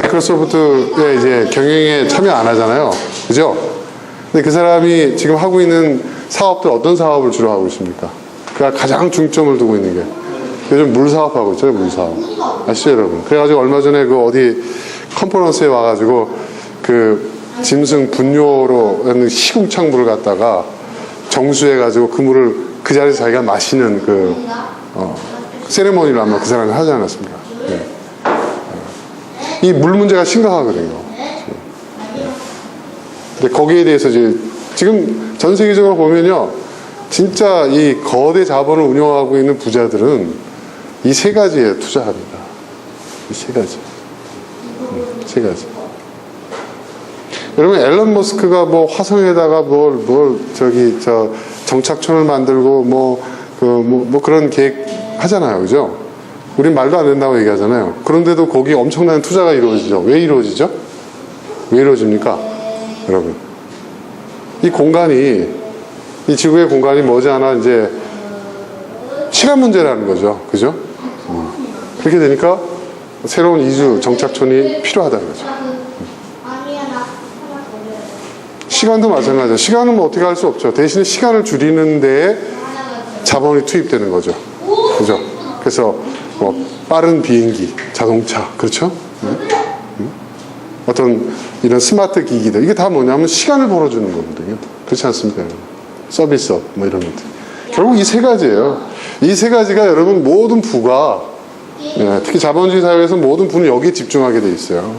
마이크로소프트의 이제 경영에 참여 안 하잖아요. 그죠? 근데 그 사람이 지금 하고 있는 사업들 어떤 사업을 주로 하고 있습니까? 그가 가장 중점을 두고 있는 게 요즘 물 사업하고 있잖아요. 물 사업. 아시죠, 여러분? 그래가지고 얼마 전에 그 어디 컨퍼런스에 와가지고 그 짐승 분뇨로 하는 시궁창 물을 갖다가 정수해가지고 그 물을 그 자리에서 자기가 마시는 그 세레모니를 아마 그 사람이 하지 않았습니까? 네. 이 물 문제가 심각하거든요. 근데 거기에 대해서 이제 지금 전 세계적으로 보면요, 진짜 이 거대 자본을 운영하고 있는 부자들은 이 세 가지에 투자합니다. 이 세 가지. 세 가지. 여러분, 앨런 머스크가 뭐 화성에다가 정착촌을 만들고 그런 계획 하잖아요. 그죠? 우린 말도 안 된다고 얘기하잖아요. 그런데도 거기 엄청난 투자가 이루어지죠. 왜 이루어지죠? 왜 이루어집니까? 여러분. 이 공간이, 이 지구의 공간이 머지않아 이제 시간 문제라는 거죠. 그죠? 그렇게 되니까 새로운 이주 정착촌이 필요하다는 거죠. 시간도 마찬가지죠. 시간은 뭐 어떻게 할 수 없죠. 대신에 시간을 줄이는 데에 자본이 투입되는 거죠. 그죠? 그래서 뭐 빠른 비행기, 자동차, 그렇죠? 어떤 이런 스마트 기기들, 이게 다 뭐냐면 시간을 벌어주는 거거든요. 그렇지 않습니까? 서비스업, 뭐 이런 것들. 결국 이 세 가지예요. 이 세 가지가 여러분 모든 부가, 특히 자본주의 사회에서 모든 부는 여기에 집중하게 돼 있어요.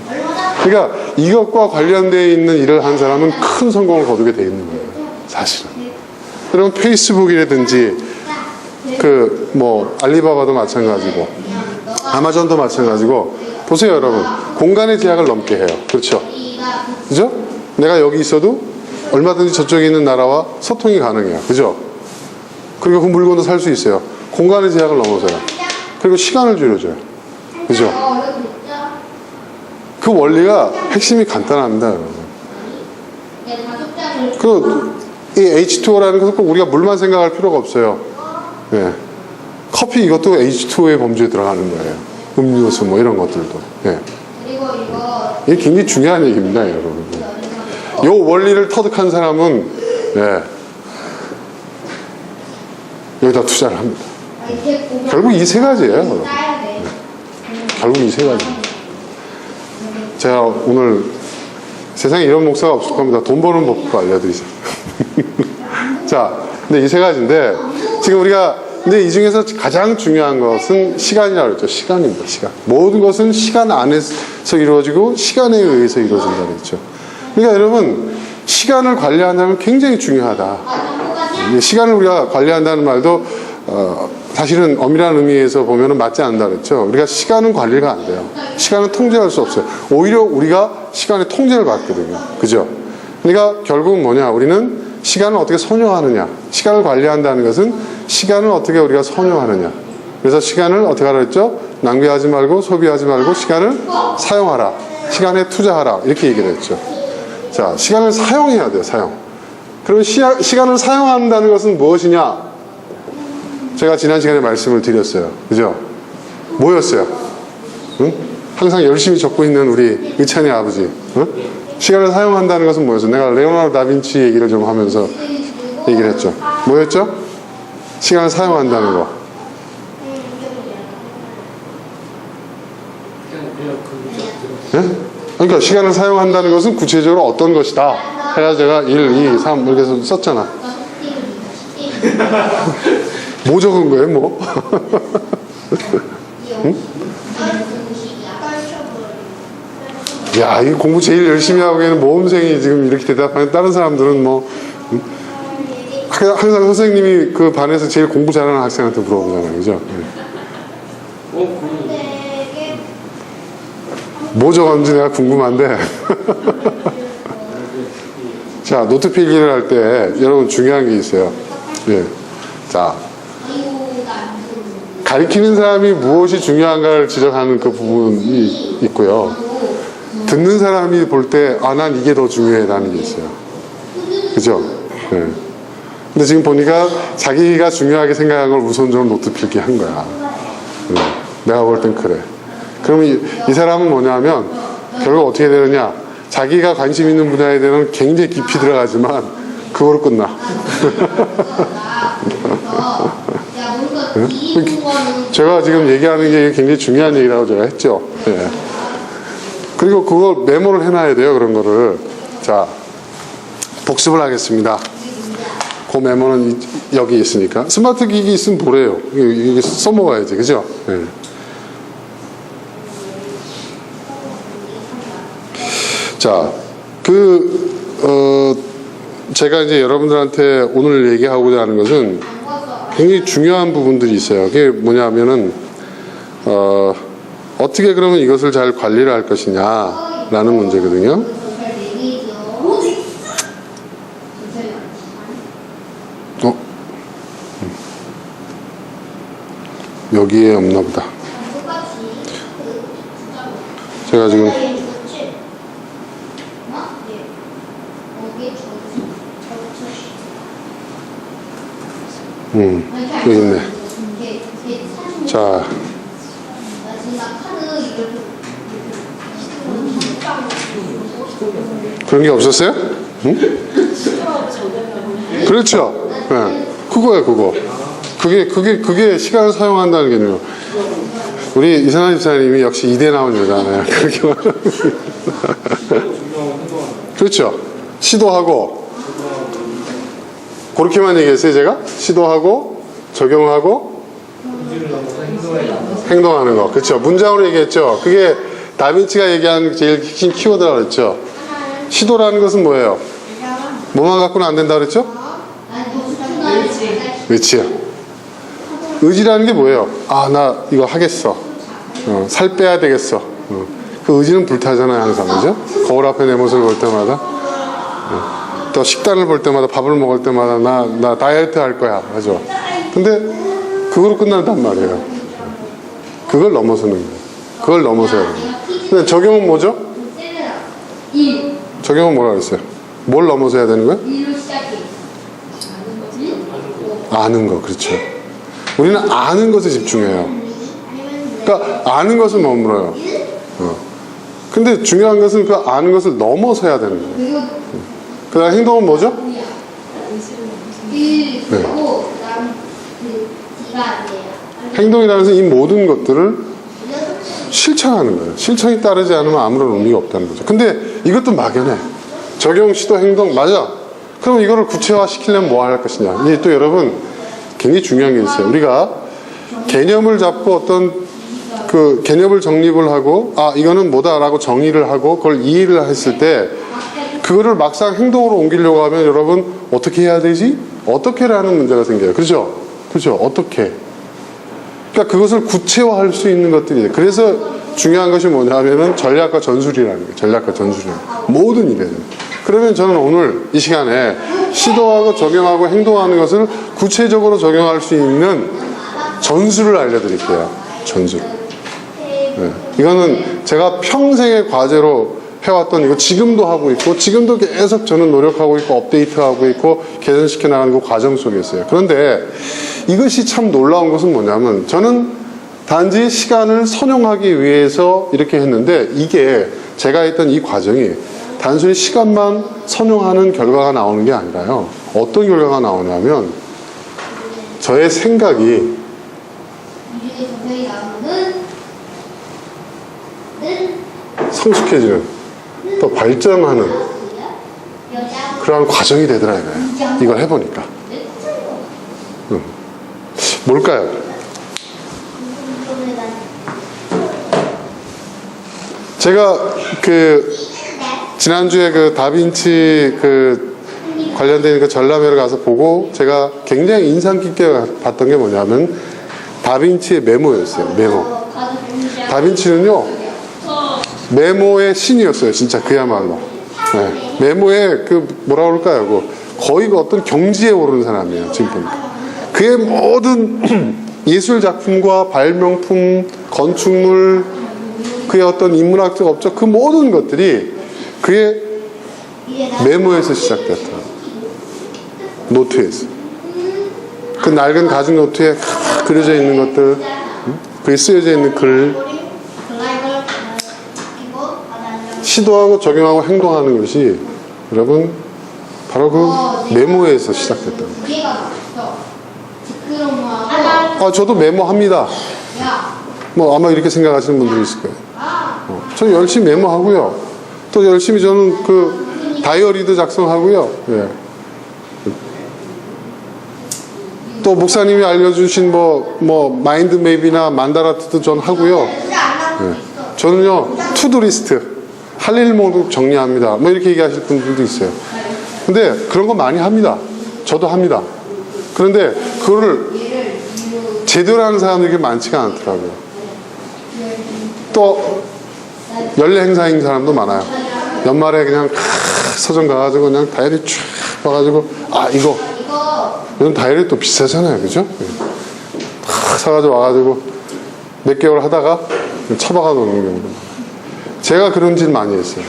그러니까 이것과 관련되어 있는 일을 한 사람은 큰 성공을 거두게 돼 있는 거예요. 사실은. 여러분 페이스북이라든지 알리바바도 마찬가지고 아마존도 마찬가지고 보세요. 여러분, 공간의 제약을 넘게 해요. 그렇죠? 그죠? 내가 여기 있어도 얼마든지 저쪽에 있는 나라와 소통이 가능해요. 그죠? 그리고 그 물건도 살 수 있어요. 공간의 제약을 넘어서요. 그리고 시간을 줄여줘요. 그죠? 그 원리가 핵심이 간단합니다. 여러분. 이 H2O라는 것은 꼭 우리가 물만 생각할 필요가 없어요. 예. 커피 이것도 H2O의 범주에 들어가는 거예요. 음료수 뭐 이런 것들도. 예. 이게 굉장히 중요한 얘기입니다, 여러분. 이 원리를 터득한 사람은 여기다 투자를 합니다. 결국 이 세 가지예요. 결국 이 세 가지입니다. 제가 오늘 세상에 이런 목사가 없을 겁니다. 돈 버는 법도 알려드리죠. 자, 근데 이 세 가지인데 지금 근데 이 중에서 가장 중요한 것은 시간이라고 그랬죠. 시간입니다. 시간. 모든 것은 시간 안에서 이루어지고 시간에 의해서 이루어진다고 그랬죠. 그러니까 여러분, 시간을 관리한다면 굉장히 중요하다. 시간을 우리가 관리한다는 말도 사실은 엄밀한 의미에서 보면 맞지 않는다 그랬죠. 우리가 시간은 관리가 안 돼요. 시간은 통제할 수 없어요. 오히려 우리가 시간의 통제를 받거든요. 그죠? 그러니까 결국은 뭐냐? 우리는 시간을 어떻게 선용하느냐. 시간을 관리한다는 것은 시간을 어떻게 우리가 선용하느냐. 그래서 시간을 어떻게 하라 그랬죠? 낭비하지 말고 소비하지 말고 시간을 사용하라. 시간에 투자하라. 이렇게 얘기를 했죠. 자, 시간을 사용해야 돼요. 사용. 그럼 시간을 사용한다는 것은 무엇이냐? 제가 지난 시간에 말씀을 드렸어요. 그죠? 뭐였어요? 응? 항상 열심히 적고 있는 우리 의찬이 아버지. 응? 시간을 사용한다는 것은 뭐였어요? 내가 레오나르도 다빈치 얘기를 좀 하면서 얘기를 했죠. 뭐였죠? 시간을 사용한다는 거. 네? 그러니까 시간을 사용한다는 것은 구체적으로 어떤 것이다. 해가지고 제가 1, 2, 3 이렇게 해서 썼잖아. 뭐 적은 거예요, 뭐? 응? 야, 이 공부 제일 열심히 하고 있는 모범생이 지금 이렇게 대답하면 다른 사람들은 뭐, 응? 항상 선생님이 그 반에서 제일 공부 잘하는 학생한테 물어보잖아요. 그죠? 뭐 적었는지 내가 궁금한데. 자, 노트 필기를 할 때 여러분 중요한 게 있어요. 예. 자, 가리키는 사람이 무엇이 중요한가를 지적하는 그 부분이 있고요. 듣는 사람이 볼 때, 난 이게 더 중요해라는 게 있어요. 그죠? 네. 근데 지금 보니까 자기가 중요하게 생각한 걸 우선적으로 노트 필기 한 거야. 내가 볼 땐 그래. 그러면 이 사람은 뭐냐면, 결국 어떻게 되느냐? 자기가 관심 있는 분야에 대한 굉장히 깊이 들어가지만 그거로 끝나. 제가 지금 얘기하는 게 굉장히 중요한 얘기라고 제가 했죠. 예. 그리고 그걸 메모를 해놔야 돼요. 그런 거를. 자, 복습을 하겠습니다. 그 메모는 여기 있으니까. 스마트 기기 있으면 보래요. 이게 써먹어야지. 그죠? 예. 자, 제가 이제 여러분들한테 오늘 얘기하고자 하는 것은 굉장히 중요한 부분들이 있어요. 그게 뭐냐면은, 어떻게 그러면 이것을 잘 관리를 할 것이냐라는 문제거든요. 여기에 없나 보다. 제가 지금 여기 있네. 자, 그런 게 없었어요? 응? 그렇죠. 네. 그거야, 그거. 그게 시간을 사용한다는 개념이에요. 우리 이상한 집사님이 역시 이대 나온 여자네요. 그렇게 말하면. 그렇죠. 시도하고. 그렇게만 얘기했어요, 제가? 시도하고, 적용하고, 행동하는 거. 그렇죠. 문장으로 얘기했죠. 그게 다빈치가 얘기하는 제일 핵심 키워드라고 그랬죠. 시도라는 것은 뭐예요? 뭐만 갖고는 안 된다 그랬죠? 의지요. 의지라는 게 뭐예요? 아, 나 이거 하겠어. 살 빼야 되겠어. 그 의지는 불타잖아요, 항상. 그죠? 거울 앞에 내 모습을 볼 때마다. 또 식단을 볼 때마다, 밥을 먹을 때마다 나 다이어트 할 거야. 맞죠? 근데 그거로 끝난단 말이에요. 그걸 넘어서는 거예요. 그걸 넘어서야 돼요. 근데 적용은 뭐죠? 적용은 뭐라고 했어요? 뭘 넘어서야 되는 거예요? 아는 거, 그렇죠. 우리는 아는 것에 집중해요. 그러니까 아는 것을 머물어요. 근데 중요한 것은 그 아는 것을 넘어서야 되는 거예요. 그 다음 행동은 뭐죠? 네. 행동이라는 것은 이 모든 것들을 실천하는 거예요. 실천이 따르지 않으면 아무런 의미가 없다는 거죠. 근데 이것도 막연해. 적용, 시도, 행동, 맞아. 그럼 이거를 구체화시키려면 뭐 할 것이냐. 이게 또 여러분 굉장히 중요한 게 있어요. 우리가 개념을 잡고 어떤 그 개념을 정립을 하고 아 이거는 뭐다라고 정의를 하고 그걸 이해를 했을 때 그거를 막상 행동으로 옮기려고 하면 여러분 어떻게 해야 되지? 어떻게라는 문제가 생겨요. 그렇죠? 그렇죠? 어떻게? 그러니까 그것을 구체화할 수 있는 것들이에요. 그래서 중요한 것이 뭐냐면은 전략과 전술이라는 거예요. 전략과 전술이라는 거예요. 모든 일에. 그러면 저는 오늘 이 시간에 시도하고 적용하고 행동하는 것을 구체적으로 적용할 수 있는 전술을 알려드릴게요. 전술. 네. 이거는 제가 평생의 과제로 해왔던 이거 지금도 하고 있고 지금도 계속 저는 노력하고 있고 업데이트하고 있고 개선시켜 나가는 그 과정 속에 있어요. 그런데 이것이 참 놀라운 것은 뭐냐면 저는 단지 시간을 선용하기 위해서 이렇게 했는데 이게 제가 했던 이 과정이 단순히 시간만 선용하는 결과가 나오는 게 아니라요. 어떤 결과가 나오냐면 저의 생각이 성숙해지는 또 발전하는 그러한 과정이 되더라 이거예요. 이걸 해보니까 뭘까요? 제가 지난주에 그 다빈치 관련된 그 전람회를 가서 보고 제가 굉장히 인상 깊게 봤던 게 뭐냐면 다빈치의 메모였어요. 메모. 다빈치는요 메모의 신이었어요. 진짜 그야말로. 네. 메모의 뭐라 그럴까요? 거의 어떤 경지에 오르는 사람이에요. 지금 보니까. 그의 모든 예술 작품과 발명품, 건축물, 그의 어떤 인문학적 업적 그 모든 것들이 그의 메모에서 시작됐다. 노트에서. 그 낡은 가죽 노트에 그려져 있는 것들, 그에 쓰여져 있는 글, 시도하고 적용하고 행동하는 것이 여러분 바로 그 메모에서 시작됐다. 저도 메모합니다. 뭐 아마 이렇게 생각하시는 분들이 있을 거예요. 저 열심히 메모하고요. 또 열심히 저는 그 다이어리도 작성하고요. 예. 또 목사님이 알려주신 뭐 마인드맵이나 만다라트도 전 하고요. 예. 저는요 투두리스트 할 일 모두 정리합니다. 뭐 이렇게 얘기하실 분들도 있어요. 근데 그런 거 많이 합니다. 저도 합니다. 그런데 그거를 제대로 하는 사람들이 많지가 않더라고요. 또 연례 행사인 사람도 많아요. 연말에 그냥 서점 가가지고 그냥 다이어리 쫙 봐가지고 이거 요즘 다이어리 또 비싸잖아요, 그죠? 사가지고 와가지고 몇 개월 하다가 처박아 놓는 경우도 많아요. 제가 그런 짓 많이 했어요.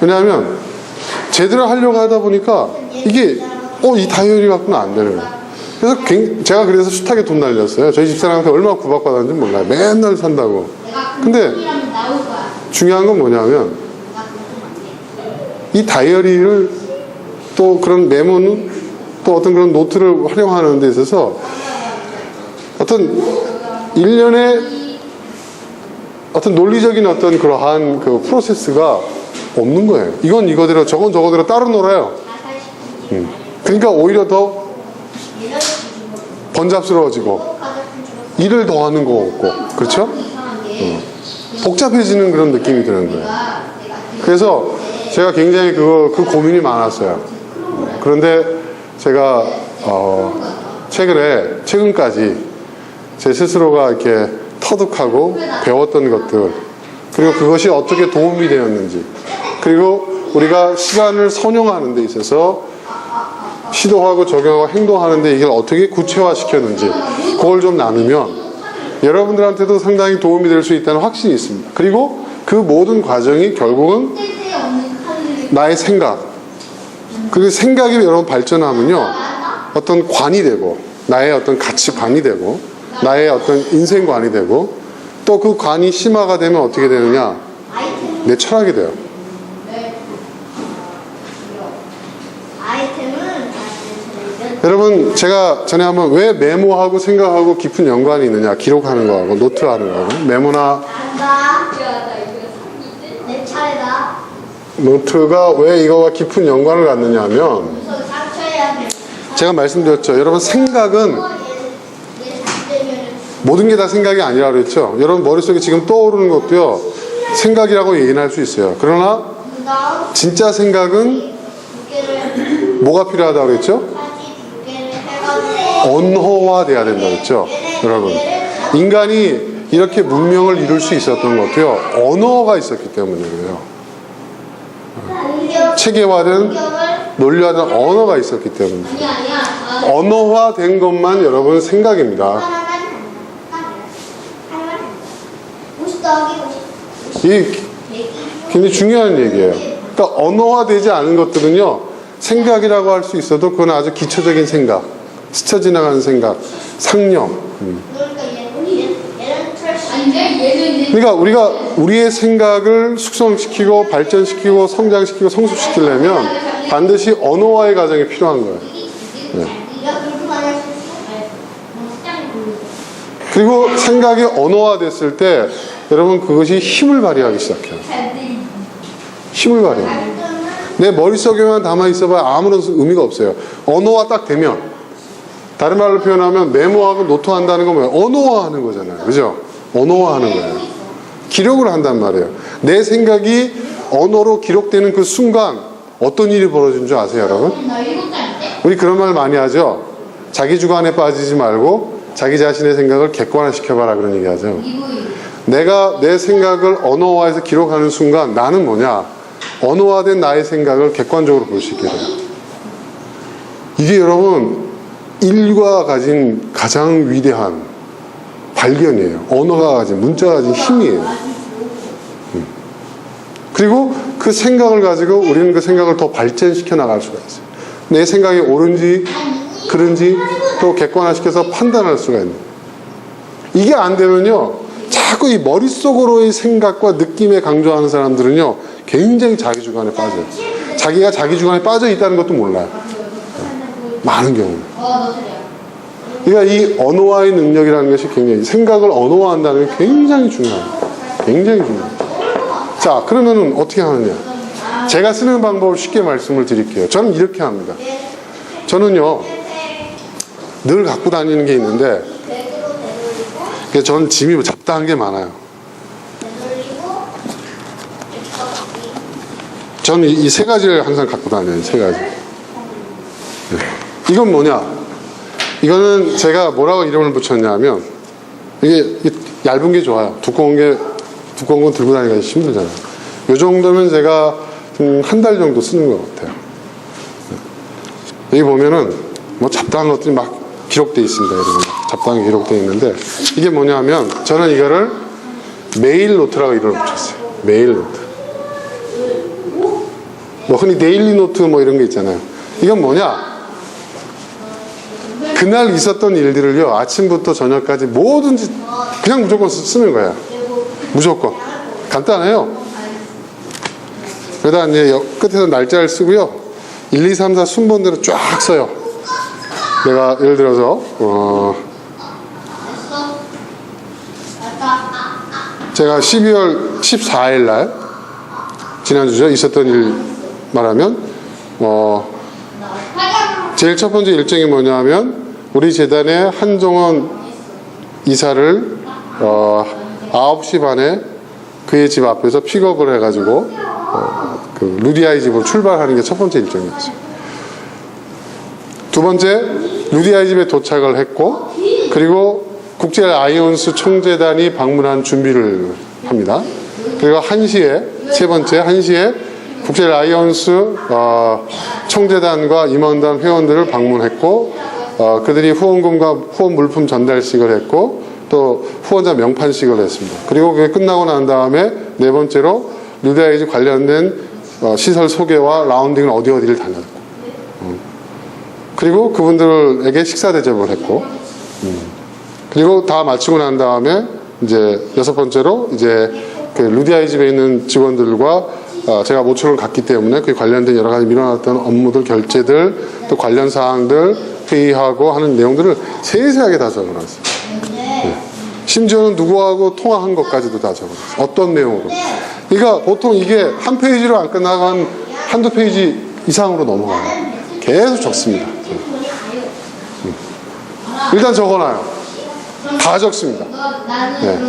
왜냐하면 제대로 하려고 하다 보니까 이게 이 다이어리 갖고는 안 되는 거예요. 그래서 제가 그래서 숱하게 돈 날렸어요. 저희 집사람한테 얼마나 구박받았는지 몰라요. 맨날 산다고. 근데 중요한 건 뭐냐면 이 다이어리를 또 그런 메모는 또 어떤 그런 노트를 활용하는 데 있어서 어떤 일련의 어떤 논리적인 어떤 그러한 그 프로세스가 없는 거예요. 이건 이거대로 저건 저거대로 따로 놀아요. 그러니까 오히려 더 번잡스러워지고 일을 더 하는 거 같고, 그렇죠? 복잡해지는 그런 느낌이 드는 거예요. 그래서 제가 굉장히 그 고민이 많았어요. 그런데 제가 최근까지 제 스스로가 이렇게 터득하고 배웠던 것들, 그리고 그것이 어떻게 도움이 되었는지, 그리고 우리가 시간을 선용하는 데 있어서 시도하고 적용하고 행동하는 데 이걸 어떻게 구체화시켰는지 그걸 좀 나누면 여러분들한테도 상당히 도움이 될 수 있다는 확신이 있습니다. 그리고 그 모든 과정이 결국은 나의 생각, 그리고 생각이 여러분 발전하면요 어떤 관이 되고 나의 어떤 가치관이 되고 나의 어떤 인생관이 되고 또 그 관이 심화가 되면 어떻게 되느냐, 내 철학이 돼요. 여러분 제가 전에 한번 왜 메모하고 생각하고 깊은 연관이 있느냐, 기록하는 거하고 노트하는 거하고 메모나 노트가 왜 이거와 깊은 연관을 갖느냐 하면 제가 말씀드렸죠. 여러분 생각은 모든 게 다 생각이 아니라 그랬죠. 여러분 머릿속에 지금 떠오르는 것도요 생각이라고 얘기는 할 수 있어요. 그러나 진짜 생각은 뭐가 필요하다고 그랬죠? 언어화돼야 된다고 그랬죠. 여러분 인간이 이렇게 문명을 이룰 수 있었던 것도요 언어가 있었기 때문에 그래요. 체계화된 논리화된 언어가 있었기 때문에 언어화된 것만 여러분 생각입니다. 이게 굉장히 중요한 얘기예요. 그러니까 언어화되지 않은 것들은요 생각이라고 할 수 있어도 그건 아주 기초적인 생각, 스쳐 지나가는 생각, 상념. 그러니까 우리가 우리의 생각을 숙성시키고 발전시키고 성장시키고 성숙시키려면 반드시 언어화의 과정이 필요한 거예요. 네. 그리고 생각이 언어화됐을 때 여러분 그것이 힘을 발휘하기 시작해요. 힘을 발휘해요. 내 머릿속에만 담아있어봐야 아무런 의미가 없어요. 언어화 딱 되면, 다른 말로 표현하면 메모하고 노트한다는 건 뭐예요? 언어화하는 거잖아요. 그죠? 언어화하는 거예요. 기록을 한단 말이에요. 내 생각이 언어로 기록되는 그 순간 어떤 일이 벌어진 줄 아세요, 여러분? 우리 그런 말 많이 하죠. 자기 주관에 빠지지 말고 자기 자신의 생각을 객관화시켜봐라, 그런 얘기 하죠. 내가 내 생각을 언어화해서 기록하는 순간 나는 뭐냐? 언어화된 나의 생각을 객관적으로 볼 수 있게 돼요. 이게 여러분 인류가 가진 가장 위대한 발견이에요. 언어가 가진, 문자가 가진 힘이에요. 그리고 그 생각을 가지고 우리는 그 생각을 더 발전시켜 나갈 수가 있어요. 내 생각이 옳은지 그른지 또 객관화시켜서 판단할 수가 있는. 이게 안 되면요 자꾸 이 머릿속으로의 생각과 느낌에 강조하는 사람들은요, 굉장히 자기 주관에 빠져요. 자기가 자기 주관에 빠져 있다는 것도 몰라요. 많은 경우. 그러니까 이 언어화의 능력이라는 것이 굉장히, 생각을 언어화한다는 게 굉장히 중요합니다. 굉장히 중요합니다. 자, 그러면은 어떻게 하느냐? 제가 쓰는 방법을 쉽게 말씀을 드릴게요. 저는 이렇게 합니다. 저는요, 늘 갖고 다니는 게 있는데, 저는 짐이 잡다한 게 많아요. 저는 이 세 가지를 항상 갖고 다녀요. 세 가지. 이건 뭐냐? 이거는 제가 뭐라고 이름을 붙였냐면, 이게 얇은 게 좋아요. 두꺼운 건 들고 다니기가 힘들잖아요. 이 정도면 제가 한 달 정도 쓰는 것 같아요. 여기 보면은 뭐 잡다한 것들이 막 기록되어 있습니다. 여러분. 잡다한 게 기록되어 있는데, 이게 뭐냐면 저는 이거를 메일 노트라고 이름을 붙였어요. 메일 노트. 뭐 흔히 데일리 노트 뭐 이런 게 있잖아요. 이건 뭐냐? 그날 있었던 일들을요, 아침부터 저녁까지 뭐든지 그냥 무조건 쓰는 거예요. 무조건. 간단해요. 그러다 이제 끝에서 날짜를 쓰고요, 1, 2, 3, 4 순번대로 쫙 써요. 내가 예를 들어서 제가 12월 14일 날 지난주죠, 있었던 일 말하면 제일 첫 번째 일정이 뭐냐면, 우리 재단의 한종원 이사를 9시 반에 그의 집 앞에서 픽업을 해가지고 그 루디아이 집으로 출발하는 게 첫 번째 일정이었어요. 두 번째, 루디아이 집에 도착을 했고, 그리고 국제 아이온스 총재단이 방문한 준비를 합니다. 그리고 1시에, 세 번째 1시에 국제 아이온스 총재단과 임원단 회원들을 방문했고, 그들이 후원금과 후원 물품 전달식을 했고, 또 후원자 명판식을 했습니다. 그리고 그게 끝나고 난 다음에 네 번째로 루디아이즈 관련된 시설 소개와 라운딩을 어디를 다녔고, 그리고 그분들에게 식사 대접을 했고, 그리고 다 마치고 난 다음에 이제 여섯 번째로 이제 그 루디아이 집에 있는 직원들과 제가 모처럼 갔기 때문에 그 관련된 여러 가지 밀어놨던 업무들, 결제들, 또 관련 사항들 회의하고 하는 내용들을 세세하게 다 적어놨어요. 네. 심지어는 누구하고 통화한 것까지도 다 적어놨어요. 어떤 내용으로. 그러니까 보통 이게 한 페이지로 안 끝나간 한두 페이지 이상으로 넘어가요. 계속 적습니다. 일단 적어놔요. 다 적습니다. 네.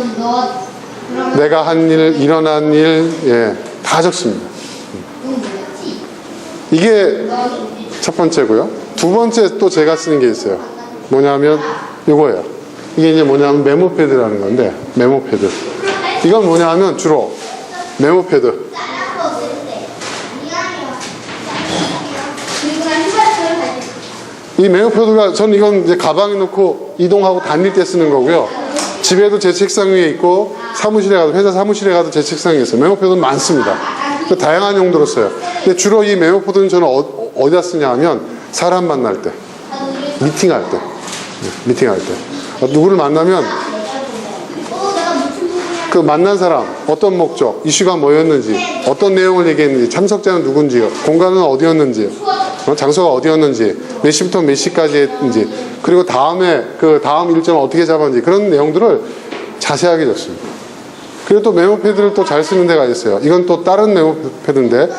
내가 한 일, 일어난 일, 예, 다 적습니다. 이게 첫 번째고요. 두 번째 또 제가 쓰는 게 있어요. 뭐냐면 이거예요. 이게 이제 뭐냐면 메모패드라는 건데, 메모패드. 이건 뭐냐면 주로 메모패드. 이 메모패드가, 전 이건 이제 가방에 넣고 이동하고 다닐 때 쓰는 거고요. 집에도 제 책상 위에 있고, 사무실에 가도, 회사 사무실에 가도 제 책상에 있어요. 메모패드는 많습니다. 다양한 용도로 써요. 근데 주로 이 메모패드는 저는 어디다 쓰냐 하면, 사람 만날 때, 미팅할 때, 미팅할 때. 누구를 만나면, 그 만난 사람, 어떤 목적, 이슈가 뭐였는지, 어떤 내용을 얘기했는지, 참석자는 누군지, 공간은 어디였는지, 장소가 어디였는지, 몇 시부터 몇 시까지 했는지, 그리고 다음에 그 다음 일정을 어떻게 잡았는지, 그런 내용들을 자세하게 적습니다. 그리고 또 메모패드를 또 잘 쓰는 데가 있어요. 이건 또 다른 메모패드인데,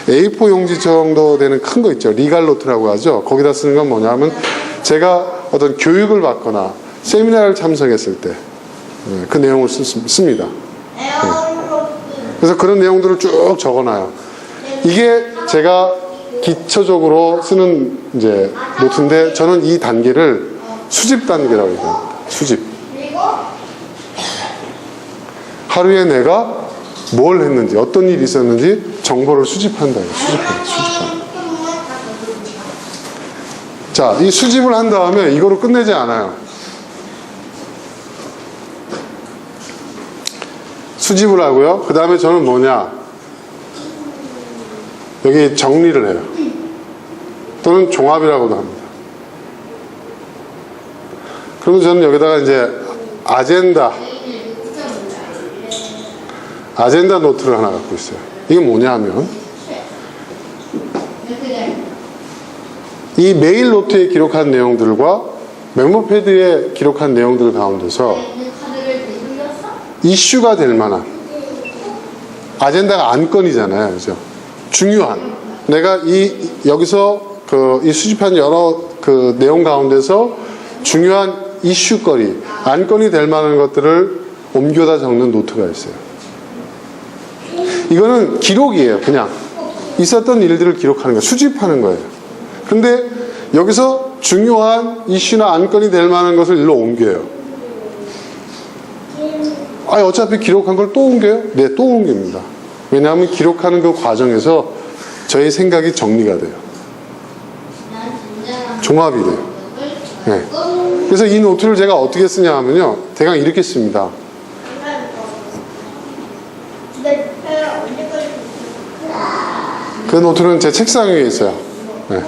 A4 용지 정도 되는 큰 거 있죠. 리갈노트라고 하죠. 거기다 쓰는 건 뭐냐면, 제가 어떤 교육을 받거나 세미나를 참석했을 때 그 내용을 씁니다. 네. 그래서 그런 내용들을 쭉 적어놔요. 이게 제가 기초적으로 쓰는 이제 노트인데, 저는 이 단계를 수집 단계라고 얘기합니다. 수집. 하루에 내가 뭘 했는지, 어떤 일이 있었는지 정보를 수집한다. 수집한다. 자, 이 수집을 한 다음에 이거로 끝내지 않아요. 수집을 하고요. 그 다음에 저는 뭐냐, 여기 정리를 해요. 또는 종합이라고도 합니다. 그러면 저는 여기다가 이제 아젠다, 아젠다 노트를 하나 갖고 있어요. 이게 뭐냐 하면 이 메일 노트에 기록한 내용들과 메모패드에 기록한 내용들 가운데서 이슈가 될 만한 아젠다가 안건이잖아요. 그죠? 중요한 내가 여기서 이 수집한 여러 그 내용 가운데서 중요한 이슈거리, 안건이 될 만한 것들을 옮겨다 적는 노트가 있어요. 이거는 기록이에요. 그냥 있었던 일들을 기록하는 거예요. 수집하는 거예요. 근데 여기서 중요한 이슈나 안건이 될 만한 것을 일로 옮겨요. 어차피 기록한 걸 또 옮겨요? 네, 또 옮깁니다. 왜냐하면 기록하는 그 과정에서 저의 생각이 정리가 돼요. 종합이 돼요. 네. 그래서 이 노트를 제가 어떻게 쓰냐 하면요. 대강 이렇게 씁니다. 그 노트는 제 책상 위에 있어요. 네.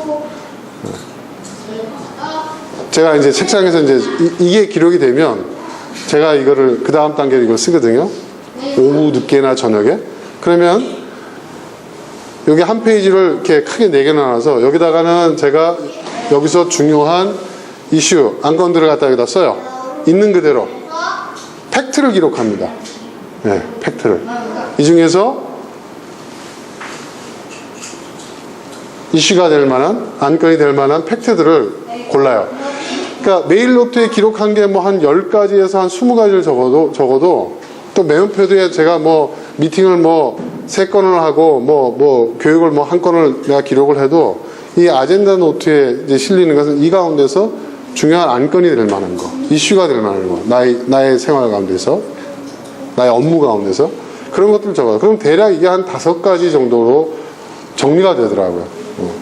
제가 이제 책상에서 이제 이게 기록이 되면 제가 이거를 그 다음 단계로 이걸 쓰거든요. 오후 늦게나 저녁에. 그러면 여기 한 페이지를 이렇게 크게 4개 나눠서 여기다가는 제가 여기서 중요한 이슈, 안건들을 갖다 여기다 써요. 있는 그대로. 팩트를 기록합니다. 네, 팩트를. 이 중에서 이슈가 될 만한, 안건이 될 만한 팩트들을 골라요. 그러니까 메일 노트에 기록한 게 뭐 한 10가지에서 한 20가지를 적어도 또 메모패드에 제가 뭐 미팅을 뭐 3건을 하고 뭐 교육을 뭐 1건을 내가 기록을 해도 이 아젠다 노트에 이제 실리는 것은 이 가운데서 중요한 안건이 될 만한 거, 이슈가 될 만한 거, 나의 생활 가운데서, 나의 업무 가운데서 그런 것들을 적어요. 그럼 대략 이게 한 5가지 정도로 정리가 되더라고요.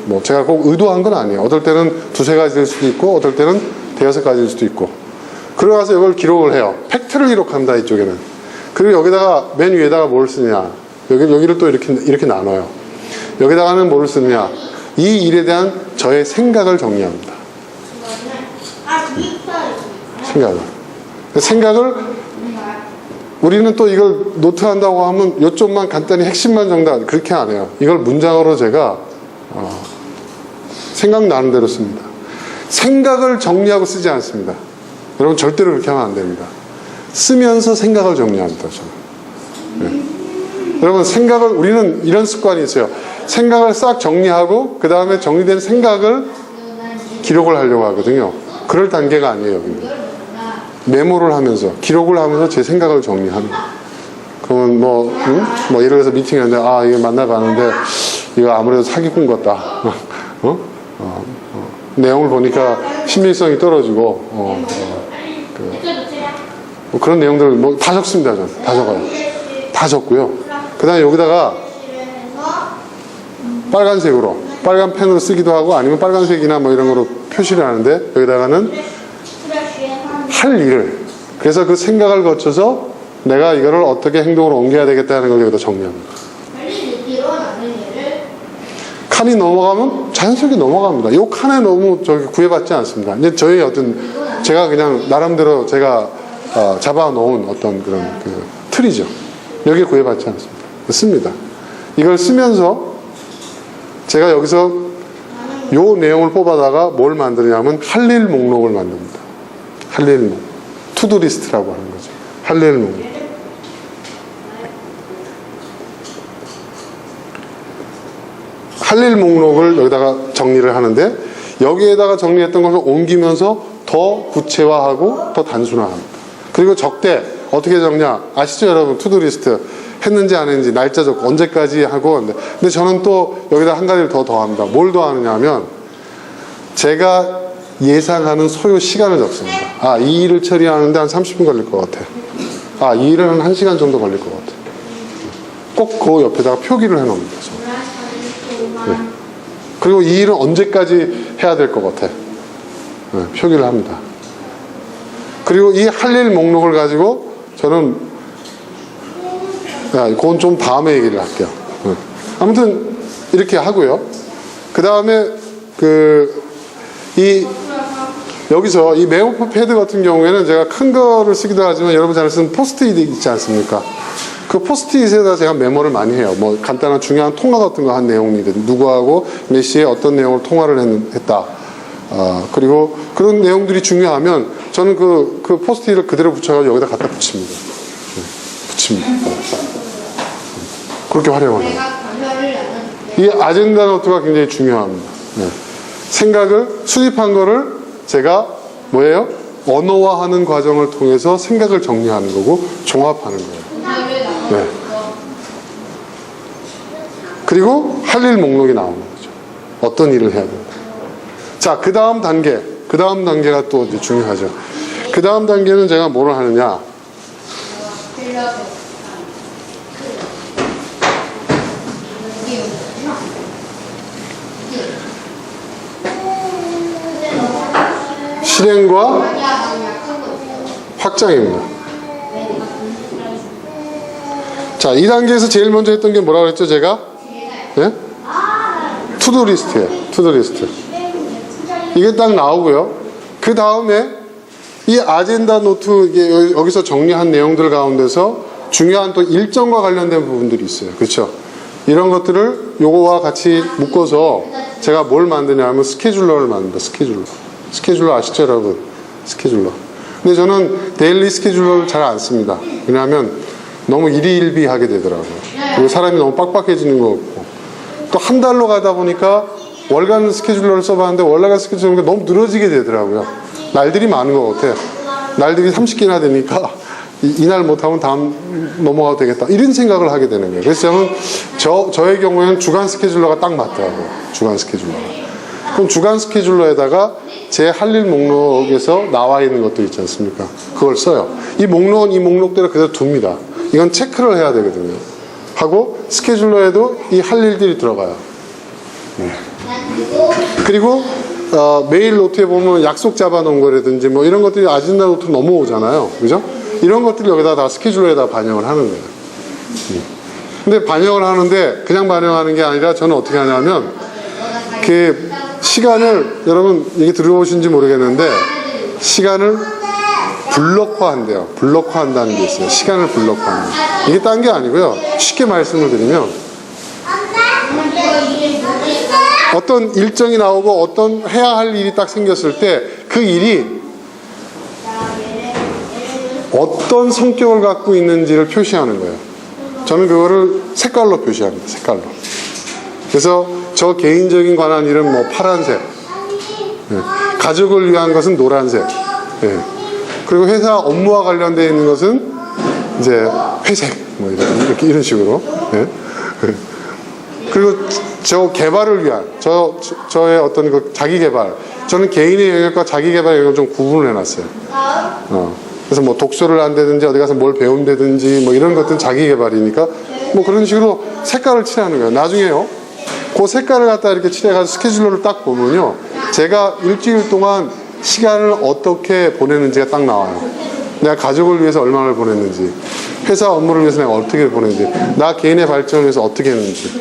뭐 제가 꼭 의도한 건 아니에요. 어떨 때는 2-3가지일 수도 있고 어떨 때는 5-6가지일 수도 있고. 그러고서 이걸 기록을 해요. 팩트를 기록합니다. 이쪽에는. 그리고 여기다가 맨 위에다가 뭘 쓰냐. 여기를 또 이렇게 나눠요. 여기다가는 뭐를 쓰느냐. 이 일에 대한 저의 생각을 정리합니다. 생각을 우리는 또 이걸 노트한다고 하면 요점만 간단히 핵심만 정다 그렇게 안 해요. 이걸 문장으로 제가 생각나는 대로 씁니다. 생각을 정리하고 쓰지 않습니다. 여러분 절대로 그렇게 하면 안 됩니다. 쓰면서 생각을 정리합니다. 저는. 네. 여러분 우리는 이런 습관이 있어요. 생각을 싹 정리하고 그 다음에 정리된 생각을 기록을 하려고 하거든요. 그럴 단계가 아니에요. 여기는. 메모를 하면서 기록을 하면서 제 생각을 정리하는 거예요. 그러면 뭐 예를 들어서 미팅하는데 이거 만나가는데 이거 아무래도 사기꾼 같다. 내용을 보니까 신빙성이 떨어지고 뭐 그런 내용들을 다 적습니다. 저는 다 적어요. 다 적고요. 그 다음에 여기다가 빨간색으로 빨간 펜으로 쓰기도 하고 아니면 빨간색이나 뭐 이런 거로 표시를 하는데 여기다가는 할 일을 그래서 그 생각을 거쳐서 내가 이거를 어떻게 행동으로 옮겨야 되겠다는 걸 여기다 정리합니다. 칸이 넘어가면 자연스럽게 넘어갑니다. 이 칸에 너무 구애받지 않습니다. 이제 저희 제가 그냥 나름대로 제가 잡아놓은 어떤 그런 틀이죠. 여기에 구애받지 않습니다. 씁니다. 이걸 쓰면서 제가 여기서 요 내용을 뽑아다가 뭘 만드냐면 할 일 목록을 만듭니다. 할 일 목록. 투두 리스트라고 하는 거죠. 할 일 목록. 할 일 목록을 여기다가 정리를 하는데 여기에다가 정리했던 것을 옮기면서 더 구체화하고 더 단순화합니다. 그리고 적대 어떻게 적냐 아시죠 여러분? 투두리스트 했는지 안 했는지 날짜 적고 언제까지 하고 근데 저는 또 여기다 한 가지를 더 더합니다. 뭘 더하느냐 하면 제가 예상하는 소요 시간을 적습니다. 이 일을 처리하는데 한 30분 걸릴 것 같아. 이 일은 한 1시간 정도 걸릴 것 같아. 꼭 그 옆에다가 표기를 해놓습니다. 네. 그리고 이 일은 언제까지 해야 될 것 같아. 네, 표기를 합니다. 그리고 이 할 일 목록을 가지고 저는 그건 좀 다음에 얘기를 할게요. 네. 아무튼 이렇게 하고요. 그 다음에 여기서 이 메모 패드 같은 경우에는 제가 큰 거를 쓰기도 하지만 여러분 잘 쓰는 포스트잇 있지 않습니까? 그 포스트잇에다 제가 메모를 많이 해요. 뭐 간단한 중요한 통화 같은 거 한 내용이든 누구하고 몇 시에 어떤 내용을 통화를 했다. 그리고 그런 내용들이 중요하면 저는 그 포스트잇을 그대로 붙여가지고 여기다 갖다 붙입니다. 붙입니다. 그렇게 활용을 해요. 이 아젠다 노트가 굉장히 중요합니다. 네. 생각을 수립한 거를 제가 뭐예요? 언어화하는 과정을 통해서 생각을 정리하는 거고 종합하는 거예요. 네. 그리고 할 일 목록이 나오는 거죠. 어떤 일을 해야 된다. 자, 그 다음 단계가 또 이제 중요하죠. 그 다음 단계는 제가 뭐를 하느냐? 실행과 확장입니다. 자, 2단계에서 제일 먼저 했던 게 뭐라고 했죠, 제가? 네? 투두 리스트예요. 투두 리스트. 이게 딱 나오고요. 그 다음에 이 아젠다 노트, 이게 여기서 정리한 내용들 가운데서 중요한 또 일정과 관련된 부분들이 있어요. 그렇죠? 이런 것들을 요거와 같이 묶어서 제가 뭘 만드냐 하면 스케줄러를 만든다. 스케줄러 아시죠, 여러분? 스케줄러. 근데 저는 데일리 스케줄러를 잘 안 씁니다. 왜냐하면 너무 일희일비하게 되더라고요. 그리고 사람이 너무 빡빡해지는 거 같고. 또 한 달로 가다 보니까 월간 스케줄러를 써봤는데 월간 스케줄러가 너무 늘어지게 되더라고요. 날들이 많은 것 같아요. 날들이 30개나 되니까 이날 못하면 다음 넘어가도 되겠다. 이런 생각을 하게 되는 거예요. 그래서 저는 저의 경우에는 주간 스케줄러가 딱 맞더라고요. 주간 스케줄러. 그럼 주간 스케줄러에다가 제 할 일 목록에서 나와 있는 것들 있지 않습니까? 그걸 써요. 이 목록은 이 목록대로 그대로 둡니다. 이건 체크를 해야 되거든요. 하고 스케줄러에도 이 할 일들이 들어가요. 그리고 메일 노트에 보면 약속 잡아놓은 거라든지 뭐 이런 것들이 아젠다 노트로 넘어오잖아요. 그죠? 이런 것들을 여기다 다 스케줄러에다 반영을 하는 거예요. 근데 반영을 하는데 그냥 반영하는 게 아니라 저는 어떻게 하냐면 그 시간을 여러분 얘기 들어보신지 모르겠는데 시간을 블록화한대요. 블록화한다는 게 있어요. 시간을 블록화하는. 이게 딴 게 아니고요. 쉽게 말씀을 드리면 어떤 일정이 나오고 어떤 해야 할 일이 딱 생겼을 때 그 일이 어떤 성격을 갖고 있는지를 표시하는 거예요. 저는 그거를 색깔로 표시합니다. 색깔로. 그래서 저 개인적인 관한 일은 뭐 파란색, 네. 가족을 위한 것은 노란색, 네. 그리고 회사 업무와 관련되어 있는 것은 이제 회색, 뭐 이렇게 이런 식으로. 네. 그리고 저 개발을 위한 저의 어떤 그 자기 개발, 저는 개인의 영역과 자기 개발 영역을 좀 구분을 해놨어요. 그래서 뭐 독서를 한다든지 어디 가서 뭘 배운다든지 뭐 이런 것들은 자기 개발이니까 뭐 그런 식으로 색깔을 칠하는 거예요. 나중에요. 그 색깔을 갖다 이렇게 칠해가지고 스케줄러를 딱 보면요. 제가 일주일 동안 시간을 어떻게 보내는지가 딱 나와요. 내가 가족을 위해서 얼마나 보냈는지, 회사 업무를 위해서 내가 어떻게 보냈는지, 나 개인의 발전을 위해서 어떻게 했는지.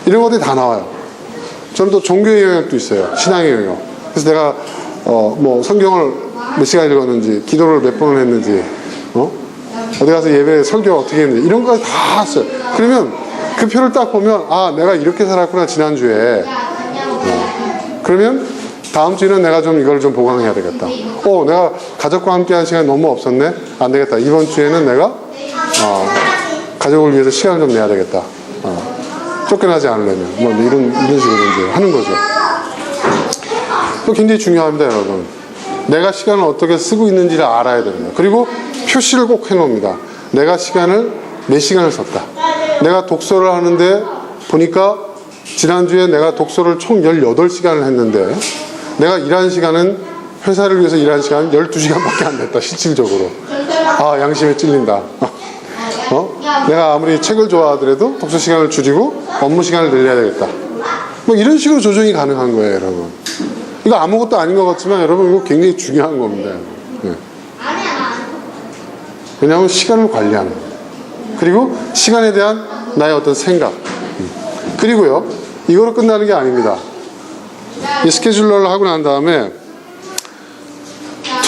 이런 것들이 다 나와요. 저는 또 종교의 영역도 있어요. 신앙의 영역. 그래서 내가 뭐 성경을 몇 시간 읽었는지, 기도를 몇 번을 했는지, 어디 가서 예배 설교 어떻게 했는지 이런 거 다 써요. 그러면 그 표를 딱 보면 아 내가 이렇게 살았구나 지난주에. 그러면 다음 주에는 내가 좀 이걸 좀 보강해야 되겠다. 내가 가족과 함께한 시간이 너무 없었네. 안 되겠다. 이번 주에는 내가 가족을 위해서 시간을 좀 내야 되겠다. 쫓겨나지 않으려면 뭐 이런 식으로 이제 하는 거죠. 또 굉장히 중요합니다, 여러분. 내가 시간을 어떻게 쓰고 있는지를 알아야 됩니다. 그리고 표시를 꼭 해놓습니다. 내가 몇 시간을 썼다. 내가 독서를 하는데 보니까 지난주에 내가 독서를 총 18시간을 했는데 내가 일한 시간은 회사를 위해서 일한 시간은 12시간밖에 안 됐다. 실질적으로. 양심에 찔린다. 내가 아무리 책을 좋아하더라도 독서 시간을 줄이고 업무 시간을 늘려야 되겠다. 뭐 이런 식으로 조정이 가능한 거예요, 여러분. 이거 아무것도 아닌 것 같지만 여러분 이거 굉장히 중요한 겁니다. 네. 왜냐하면 시간을 관리하는 거예요. 그리고 시간에 대한 나의 어떤 생각. 그리고요, 이거로 끝나는 게 아닙니다. 이 스케줄러를 하고 난 다음에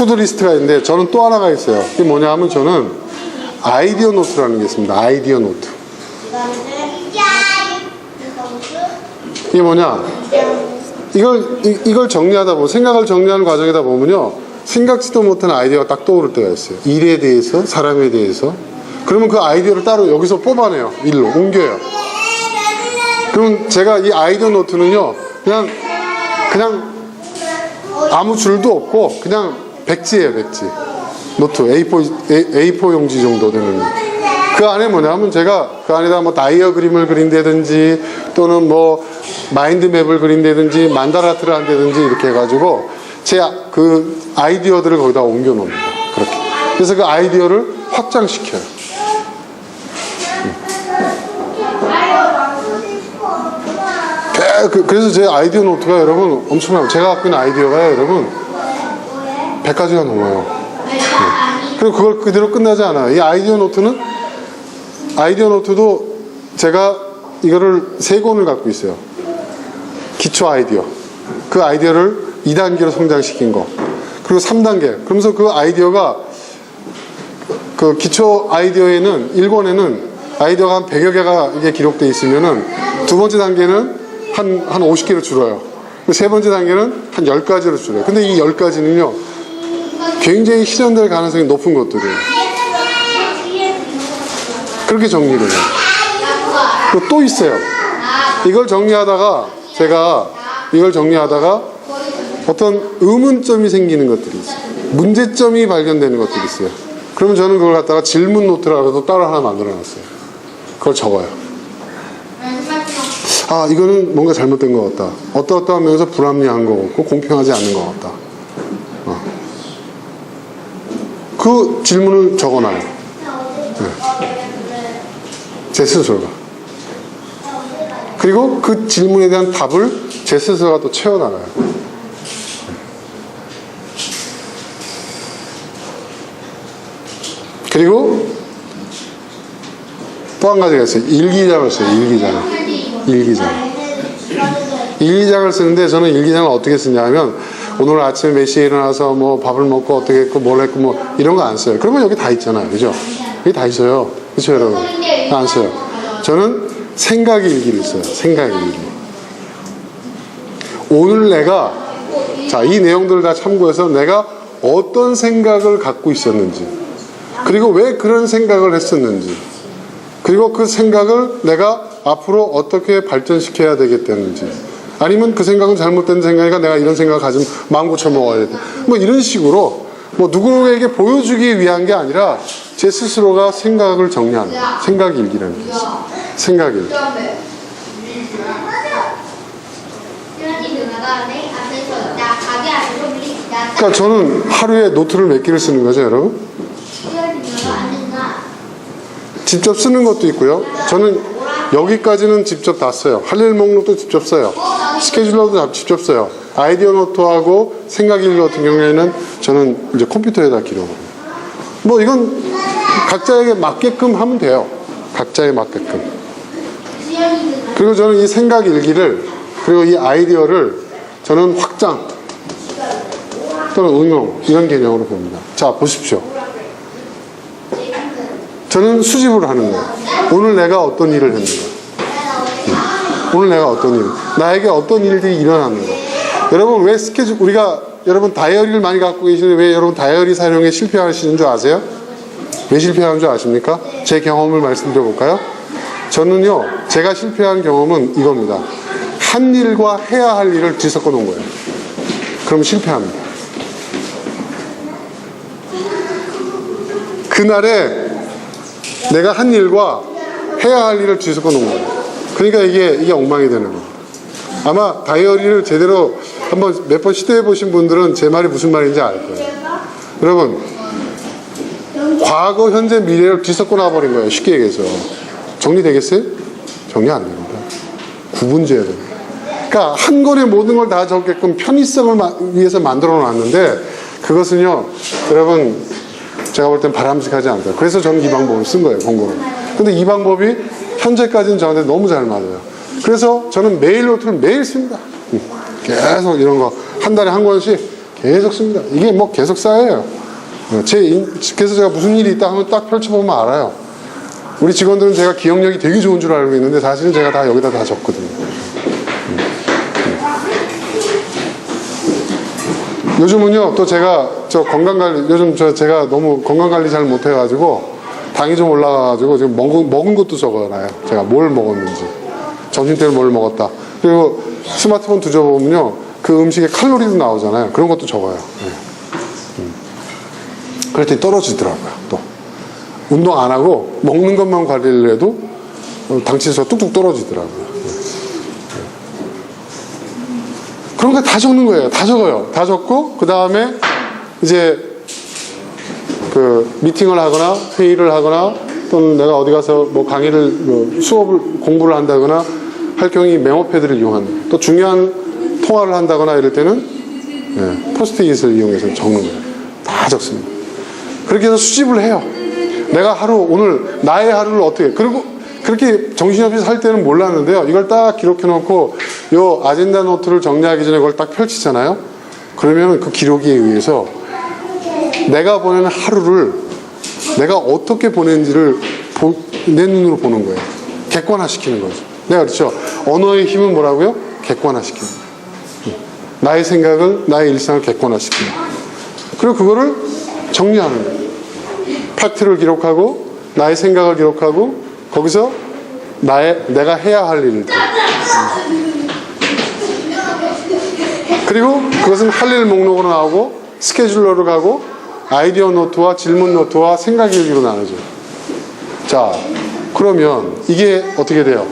투두리스트가 있는데 저는 또 하나가 있어요. 이게 뭐냐 하면 저는 아이디어 노트라는 게 있습니다. 아이디어 노트. 이게 뭐냐? 이걸 정리하다 보면, 생각을 정리하는 과정이다 보면요, 생각지도 못한 아이디어가 딱 떠오를 때가 있어요. 일에 대해서, 사람에 대해서. 그러면 그 아이디어를 따로 여기서 뽑아내요. 일로 옮겨요. 그럼 제가 이 아이디어 노트는요, 그냥 아무 줄도 없고 그냥 백지예요, 백지. 노트 A4 용지 정도 되는. 그 안에 뭐냐면 제가 그 안에다 뭐 다이어그림을 그린다든지 또는 뭐 마인드맵을 그린다든지 만다라트를 한다든지 이렇게 해가지고 제 그 아이디어들을 거기다 옮겨 놓습니다. 그렇게. 그래서 그 아이디어를 확장시켜요. 그래서 제 아이디어 노트가 여러분 엄청나요. 제가 갖고 있는 아이디어가 여러분 100가지가 넘어요. 그리고 그걸 그대로 끝나지 않아요. 이 아이디어 노트도 제가 이거를 3권을 갖고 있어요. 기초 아이디어. 그 아이디어를 2단계로 성장시킨 거. 그리고 3단계. 그러면서 그 아이디어가 그 기초 아이디어에는 1권에는 아이디어가 한 100여 개가 이게 기록되어 있으면은 두 번째 단계는 한 50개로 줄어요. 세 번째 단계는 한 10가지로 줄어요. 근데 이 10가지는요, 굉장히 실현될 가능성이 높은 것들이에요. 그렇게 정리를 해요. 그리고 또 있어요. 이걸 정리하다가 어떤 의문점이 생기는 것들이 있어요. 문제점이 발견되는 것들이 있어요. 그러면 저는 그걸 갖다가 질문 노트라고 따로 하나 만들어 놨어요. 그걸 적어요. 아, 이거는 뭔가 잘못된 것 같다. 어떠한 면에서 불합리한 것 같고 공평하지 않는 것 같다. 그 질문을 적어놔요. 제 스스로가. 그리고 그 질문에 대한 답을 제 스스로가 또 채워나가요. 그리고 또 한 가지가 있어요. 일기장을 써요. 일기장을 쓰는데 저는 일기장을 어떻게 쓰냐면 오늘 아침에 몇 시에 일어나서 뭐 밥을 먹고 어떻게 했고 뭘 했고 뭐 이런 거 안 써요. 그러면 여기 다 있잖아요. 그죠? 여기 다 있어요. 그렇죠 여러분? 안 써요. 저는 생각 일기를 써요. 생각 일기. 오늘 내가 이 내용들을 다 참고해서 내가 어떤 생각을 갖고 있었는지, 그리고 왜 그런 생각을 했었는지, 그리고 그 생각을 내가 앞으로 어떻게 발전시켜야 되겠다는지, 아니면 그 생각은 잘못된 생각이니까 내가 이런 생각을 가지면 마음 고쳐 먹어야 돼. 뭐 이런 식으로 뭐 누구에게 보여주기 위한 게 아니라 제 스스로가 생각을 정리하는 거예요. 생각 일기라는 게 있어요. 생각 일기. 그러니까 저는 하루에 노트를 몇 개를 쓰는 거죠, 여러분? 직접 쓰는 것도 있고요. 저는 여기까지는 직접 다 써요. 할 일 목록도 직접 써요. 스케줄러도 직접 써요. 아이디어 노트하고 생각 일기 같은 경우에는 저는 이제 컴퓨터에다 기록을 해요. 뭐 이건 각자에게 맞게끔 하면 돼요. 각자에 맞게끔. 그리고 저는 이 생각 일기를, 그리고 이 아이디어를 저는 확장 또는 응용, 이런 개념으로 봅니다. 자, 보십시오. 저는 수집을 하는 거예요. 오늘 내가 어떤 일을 했는가. 오늘 내가 어떤 일, 나에게 어떤 일들이 일어났는가. 여러분, 왜 여러분 다이어리를 많이 갖고 계시는데 왜 여러분 다이어리 사용에 실패하시는 줄 아세요? 왜 실패하는 줄 아십니까? 제 경험을 말씀드려 볼까요? 저는요, 제가 실패한 경험은 이겁니다. 한 일과 해야 할 일을 뒤섞어 놓은 거예요. 그럼 실패합니다. 그날에 내가 한 일과 해야 할 일을 뒤섞어 놓은 거예요. 그러니까 이게 엉망이 되는 거예요. 아마 다이어리를 제대로 한번 몇 번 시도해 보신 분들은 제 말이 무슨 말인지 알 거예요. 여러분, 과거, 현재, 미래를 뒤섞어 놔버린 거예요. 쉽게 얘기해서. 정리되겠어요? 정리 안 됩니다. 구분지어야 됩니다. 그러니까 한 권에 모든 걸 다 적게끔 편의성을 위해서 만들어 놨는데 그것은요, 여러분, 제가 볼 땐 바람직하지 않다. 그래서 저는 이 방법을 쓴 거예요, 공부를. 근데 이 방법이 현재까지는 저한테 너무 잘 맞아요. 그래서 저는 매일 노트를 매일 씁니다. 계속 이런 거 한 달에 한 권씩 계속 씁니다. 이게 뭐 계속 쌓여요. 그래서 제가 무슨 일이 있다 하면 딱 펼쳐보면 알아요. 우리 직원들은 제가 기억력이 되게 좋은 줄 알고 있는데 사실은 제가 다 여기다 다 적거든요. 요즘은요, 또 제가 건강관리, 요즘 제가 너무 건강관리 잘 못해가지고 당이 좀 올라가가지고 지금 먹은 것도 적어놔요. 제가 뭘 먹었는지. 점심때는 뭘 먹었다. 그리고 스마트폰 뒤져보면요, 그 음식에 칼로리도 나오잖아요. 그런 것도 적어요. 그랬더니 떨어지더라고요. 또 운동 안 하고 먹는 것만 관리를 해도 당 지수가 뚝뚝 떨어지더라고요. 그런 거 다 적는 거예요. 다 적어요. 다 적고 그 다음에 이제 그 미팅을 하거나 회의를 하거나 또는 내가 어디 가서 뭐 강의를 뭐 수업을 공부를 한다거나 할 경우에 메모패드를 이용한다. 또 중요한 통화를 한다거나 이럴 때는 포스트잇을 이용해서 적는 거예요. 다 적습니다. 그렇게 해서 수집을 해요. 내가 오늘 나의 하루를 어떻게, 그리고 그렇게 정신없이 살 때는 몰랐는데요. 이걸 딱 기록해 놓고 요 아젠다 노트를 정리하기 전에 그걸 딱 펼치잖아요. 그러면 그 기록에 의해서 내가 보내는 하루를 내가 어떻게 보낸지를 내 눈으로 보는 거예요. 객관화시키는 거죠. 내가 그렇죠. 언어의 힘은 뭐라고요? 객관화시키는 거예요. 나의 생각을, 나의 일상을 객관화시키는 거예요. 그리고 그거를 정리하는 거예요. 팩트를 기록하고 나의 생각을 기록하고 거기서 내가 해야 할 일들. 그리고 그것은 할 일 목록으로 나오고 스케줄러로 가고 아이디어 노트와 질문 노트와 생각 일기로 나눠져요. 자, 그러면 이게 어떻게 돼요?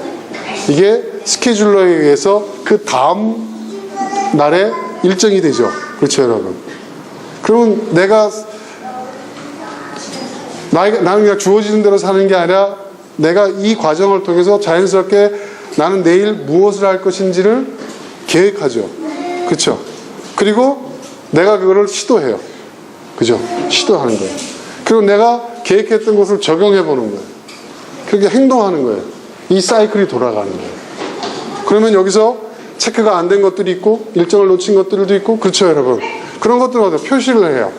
이게 스케줄러에 의해서 그 다음 날에 일정이 되죠. 그렇죠, 여러분? 그러면 나는 그냥 주어지는 대로 사는 게 아니라 내가 이 과정을 통해서 자연스럽게 나는 내일 무엇을 할 것인지를 계획하죠. 그렇죠? 그리고 내가 그거를 시도해요. 그죠? 시도하는 거예요. 그리고 내가 계획했던 것을 적용해 보는 거예요. 그렇게 행동하는 거예요. 이 사이클이 돌아가는 거예요. 그러면 여기서 체크가 안 된 것들이 있고 일정을 놓친 것들도 있고, 그렇죠, 여러분? 그런 것들을 표시를 해요.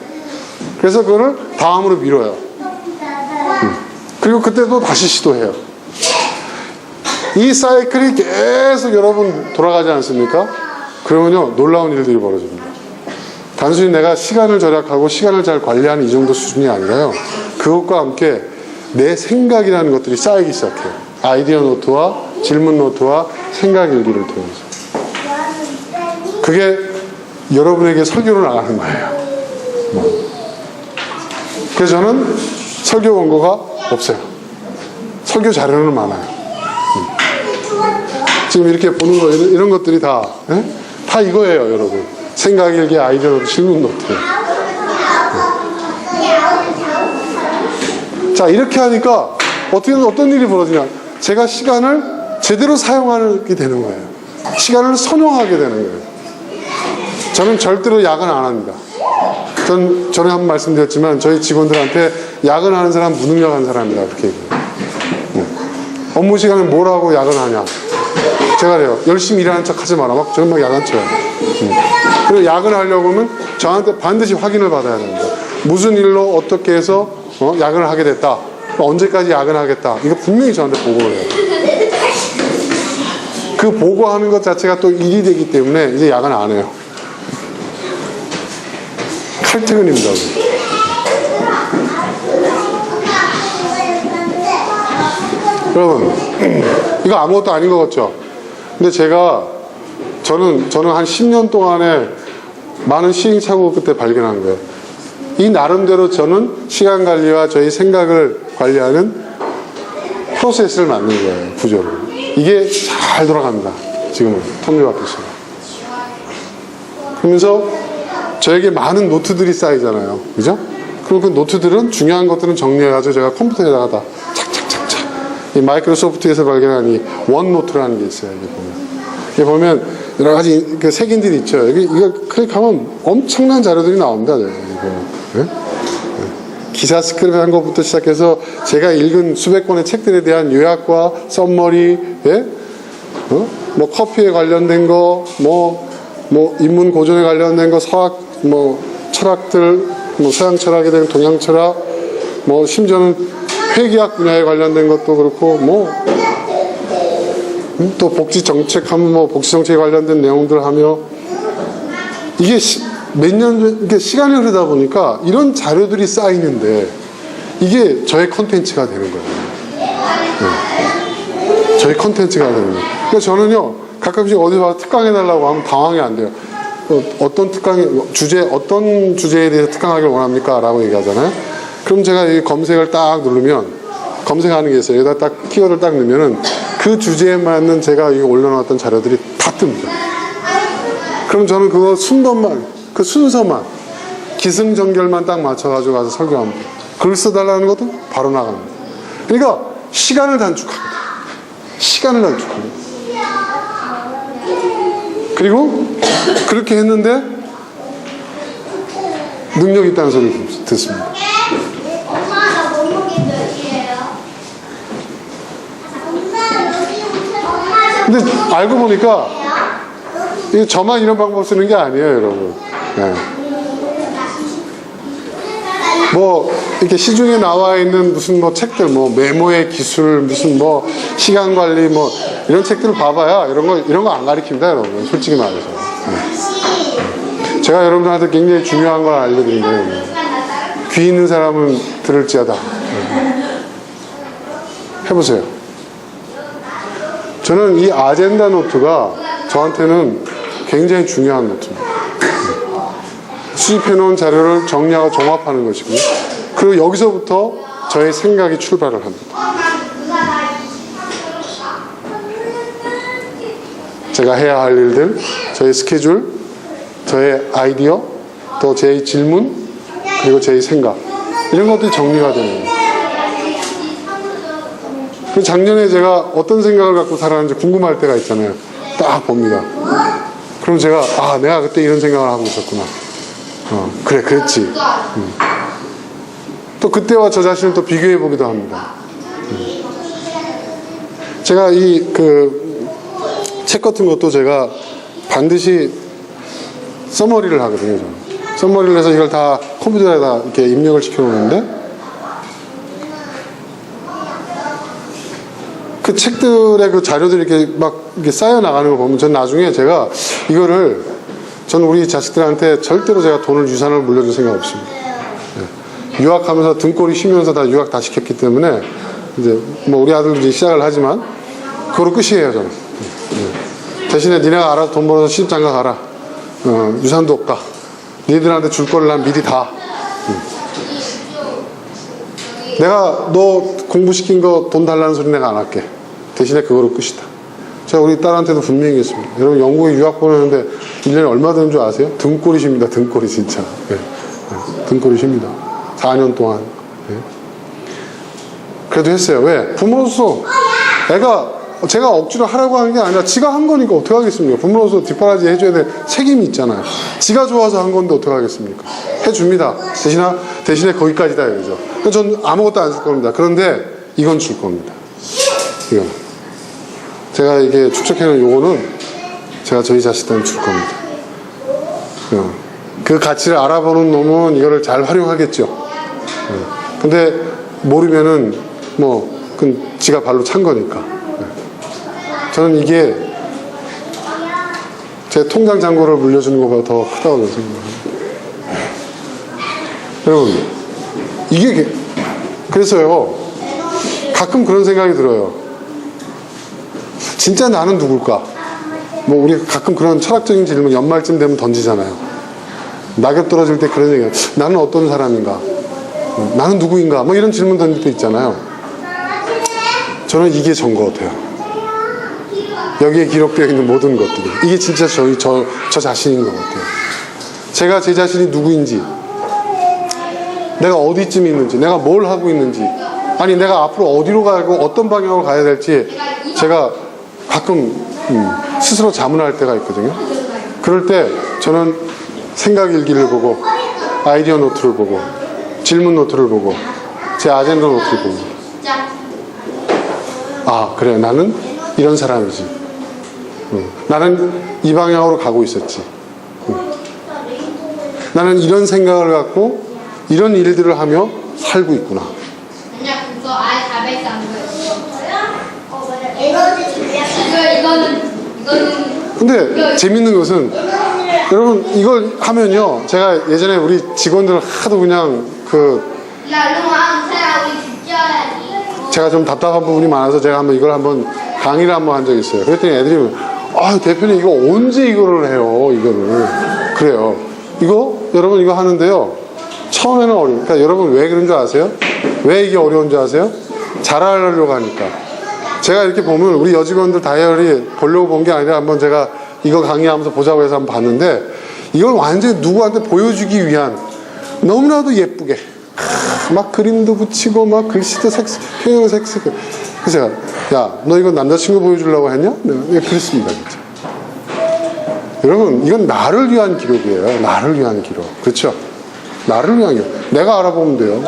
그래서 그거를 다음으로 미뤄요. 그리고 그때도 다시 시도해요. 이 사이클이 계속 여러분 돌아가지 않습니까? 그러면요, 놀라운 일들이 벌어집니다. 단순히 내가 시간을 절약하고 시간을 잘 관리하는 이 정도 수준이 아니라요, 그것과 함께 내 생각이라는 것들이 쌓이기 시작해요. 아이디어 노트와 질문 노트와 생각 일기를 통해서. 그게 여러분에게 설교를 나가는 거예요. 그래서 저는 설교 원고가 없어요. 설교 자료는 많아요. 지금 이렇게 보는 거, 이런 것들이 다 이거예요, 여러분. 생각 일기, 아이디어 노트, 질문 노트. 자, 이렇게 하니까 어떤 일이 벌어지냐. 제가 시간을 제대로 사용하게 되는 거예요. 시간을 선용하게 되는 거예요. 저는 절대로 야근 안 합니다. 전에 한번 말씀드렸지만 저희 직원들한테 야근하는 사람 무능력한 사람이다, 그렇게 얘기해요. 업무 시간에 뭘 하고 야근하냐. 제가 그래요. 열심히 일하는 척 하지 마라. 저는 막 야단 쳐요. 그리고 야근하려고 하면 저한테 반드시 확인을 받아야 됩니다. 무슨 일로 어떻게 해서 야근을 하게 됐다. 언제까지 야근하겠다. 이거 분명히 저한테 보고를 해요. 그 보고하는 것 자체가 또 일이 되기 때문에 이제 야근 안 해요. 칼퇴근입니다. 여러분, 이거 아무것도 아닌 것 같죠? 근데 저는 한 10년 동안에 많은 시행착오를 그때 발견한 거예요. 이 나름대로 저는 시간 관리와 저희 생각을 관리하는 프로세스를 만든 거예요, 구조를. 이게 잘 돌아갑니다, 지금은. 톱니 앞에서. 그러면서 저에게 많은 노트들이 쌓이잖아요. 그죠? 그럼 그 노트들은 중요한 것들은 정리해가지고 제가 컴퓨터에다가 다 착착착착. 이 마이크로소프트에서 발견한 이 원노트라는 게 있어요. 이게 보면 여러 가지 그 색인들이 있죠. 이거 클릭하면 엄청난 자료들이 나옵니다. 네? 기사 스크립 한 것부터 시작해서 제가 읽은 수백 권의 책들에 대한 요약과 썸머리, 예? 뭐 커피에 관련된 거, 뭐 인문 고전에 관련된 거, 서학 뭐 철학들, 뭐 서양 철학이든 동양 철학, 뭐 심지어는 회계학 분야에 관련된 것도 그렇고, 뭐 또 복지 정책하면 뭐 복지 정책에 관련된 내용들 하며, 이게 몇 년, 이게 시간이 흐르다 보니까 이런 자료들이 쌓이는데 이게 저의 컨텐츠가 되는 거예요. 네. 저희 컨텐츠가 되는 거예요. 그러니까 저는요, 가끔씩 어디 와서 특강해달라고 하면 당황이 안 돼요. 어떤 어떤 주제에 대해서 특강하길 원합니까? 라고 얘기하잖아요. 그럼 제가 이 검색을 딱 누르면, 검색하는 게 있어요. 여기다 딱 키워드를 딱 넣으면은 그 주제에 맞는 제가 이거 올려놨던 자료들이 다 뜹니다. 그럼 저는 그거 그 순서만, 기승전결만 딱 맞춰가지고 가서 설교합니다. 글 써달라는 것도 바로 나갑니다. 그러니까 시간을 단축합니다. 시간을 단축합니다. 그리고 그렇게 했는데 능력 있다는 소리를 듣습니다. 근데 알고 보니까 이게 저만 이런 방법 쓰는 게 아니에요, 여러분. 네. 뭐 이렇게 시중에 나와 있는 무슨 뭐 책들, 뭐 메모의 기술, 무슨 뭐 시간 관리, 뭐 이런 책들을 봐봐야 이런 거 안 가르칩니다, 여러분. 솔직히 말해서. 네. 제가 여러분들한테 굉장히 중요한 걸 알려드린 거예요. 귀 있는 사람은 들을지어다. 네. 해보세요. 저는 이 아젠다 노트가 저한테는 굉장히 중요한 노트입니다. 수집해놓은 자료를 정리하고 종합하는 것이고요. 그리고 여기서부터 저의 생각이 출발을 합니다. 제가 해야 할 일들, 저의 스케줄, 저의 아이디어, 또 제 질문, 그리고 제 생각, 이런 것들이 정리가 되는 거예요. 작년에 제가 어떤 생각을 갖고 살았는지 궁금할 때가 있잖아요. 딱 봅니다. 그럼 제가 내가 그때 이런 생각을 하고 있었구나. 그래, 그랬지. 또 그때와 저 자신을 또 비교해 보기도 합니다. 제가 책 같은 것도 제가 반드시 서머리를 하거든요. 저는. 서머리를 해서 이걸 다 컴퓨터에다 이렇게 입력을 시켜 놓는데, 그 책들의 그 자료들이 이렇게 막 이렇게 쌓여 나가는 거 보면 전 나중에 제가 이거를, 전 우리 자식들한테 절대로 제가 돈을, 유산을 물려줄 생각 없습니다. 네. 유학하면서 등골이 쉬면서 다 유학 다 시켰기 때문에 이제 뭐 우리 아들도 이제 시작을 하지만 그거로 끝이에요, 저는. 네. 대신에 니네가 알아서 돈 벌어서 시집장가 가라. 유산도 없다. 니들한테 줄 거를 난 미리 다. 내가 너 공부시킨 거 돈 달라는 소리 내가 안 할게. 대신에 그거로 끝이다. 제가 우리 딸한테도 분명히 했습니다. 여러분, 영국에 유학 보내는데 1년에 얼마 드는 줄 아세요? 등골이 쉽니다. 등골이 진짜. 네. 등골이 쉽니다. 4년 동안. 네. 그래도 했어요. 왜? 부모로서 제가 억지로 하라고 하는 게 아니라 지가 한 거니까 어떻게 하겠습니까? 부모로서 뒷바라지 해줘야 될 책임이 있잖아요. 지가 좋아서 한 건데 어떻게 하겠습니까? 해줍니다. 대신에 거기까지다 이거죠. 전 아무것도 안 쓸 겁니다. 그런데 이건 줄 겁니다. 이건. 제가 이게 축적해놓은 요거는 제가 저희 자식들한테 줄 겁니다. 그 가치를 알아보는 놈은 이거를 잘 활용하겠죠. 근데 모르면은 그건 지가 발로 찬 거니까. 저는 이게 제 통장 잔고를 물려주는 것보다 더 크다고 생각합니다. 여러분, 이게 그래서요, 가끔 그런 생각이 들어요. 진짜 나는 누굴까? 우리 가끔 그런 철학적인 질문 연말쯤 되면 던지잖아요. 낙엽 떨어질 때 그런 얘기가, 나는 어떤 사람인가? 나는 누구인가? 이런 질문 던질 때 있잖아요. 저는 이게 전 것 같아요. 여기에 기록되어 있는 모든 것들이 이게 진짜 저 자신인 것 같아요. 제가 제 자신이 누구인지, 내가 어디쯤 있는지, 내가 뭘 하고 있는지, 아니 내가 앞으로 어디로 가고 어떤 방향으로 가야 될지 제가 가끔 스스로 자문할 때가 있거든요. 그럴 때 저는 생각 일기를 보고, 아이디어 노트를 보고, 질문 노트를 보고, 제 아젠다 노트를 보고, 그래, 나는 이런 사람이지. 나는 이 방향으로 가고 있었지. 나는 이런 생각을 갖고 이런 일들을 하며 살고 있구나. 아니야, 그거 아예 다베이스 안 보여. 이거는. 근데 재밌는 것은 여러분 이걸 하면요, 제가 예전에 우리 직원들 하도 그냥 제가 좀 답답한 부분이 많아서 제가 한번 강의를 한 적 있어요. 그랬더니 애들이 대표님 이거 언제 이거를 해요, 이거를. 그래요. 여러분 이거 하는데요, 처음에는 어려워요. 그러니까 여러분 왜 그런 줄 아세요? 왜 이게 어려운 줄 아세요? 잘하려고 하니까. 제가 이렇게 보면 우리 여직원들 다이어리 보려고 본 게 아니라 한번 제가 이거 강의하면서 보자고 해서 한번 봤는데, 이걸 완전히 누구한테 보여주기 위한, 너무나도 예쁘게 막 그림도 붙이고 막 글씨도 표현을 섹시하게. 그래서 제가 야, 너 이거 남자친구 보여주려고 했냐? 내가 그랬습니다, 진짜. 여러분 이건 나를 위한 기록이에요. 나를 위한 기록. 그렇죠? 나를 위한 기록. 내가 알아보면 돼요.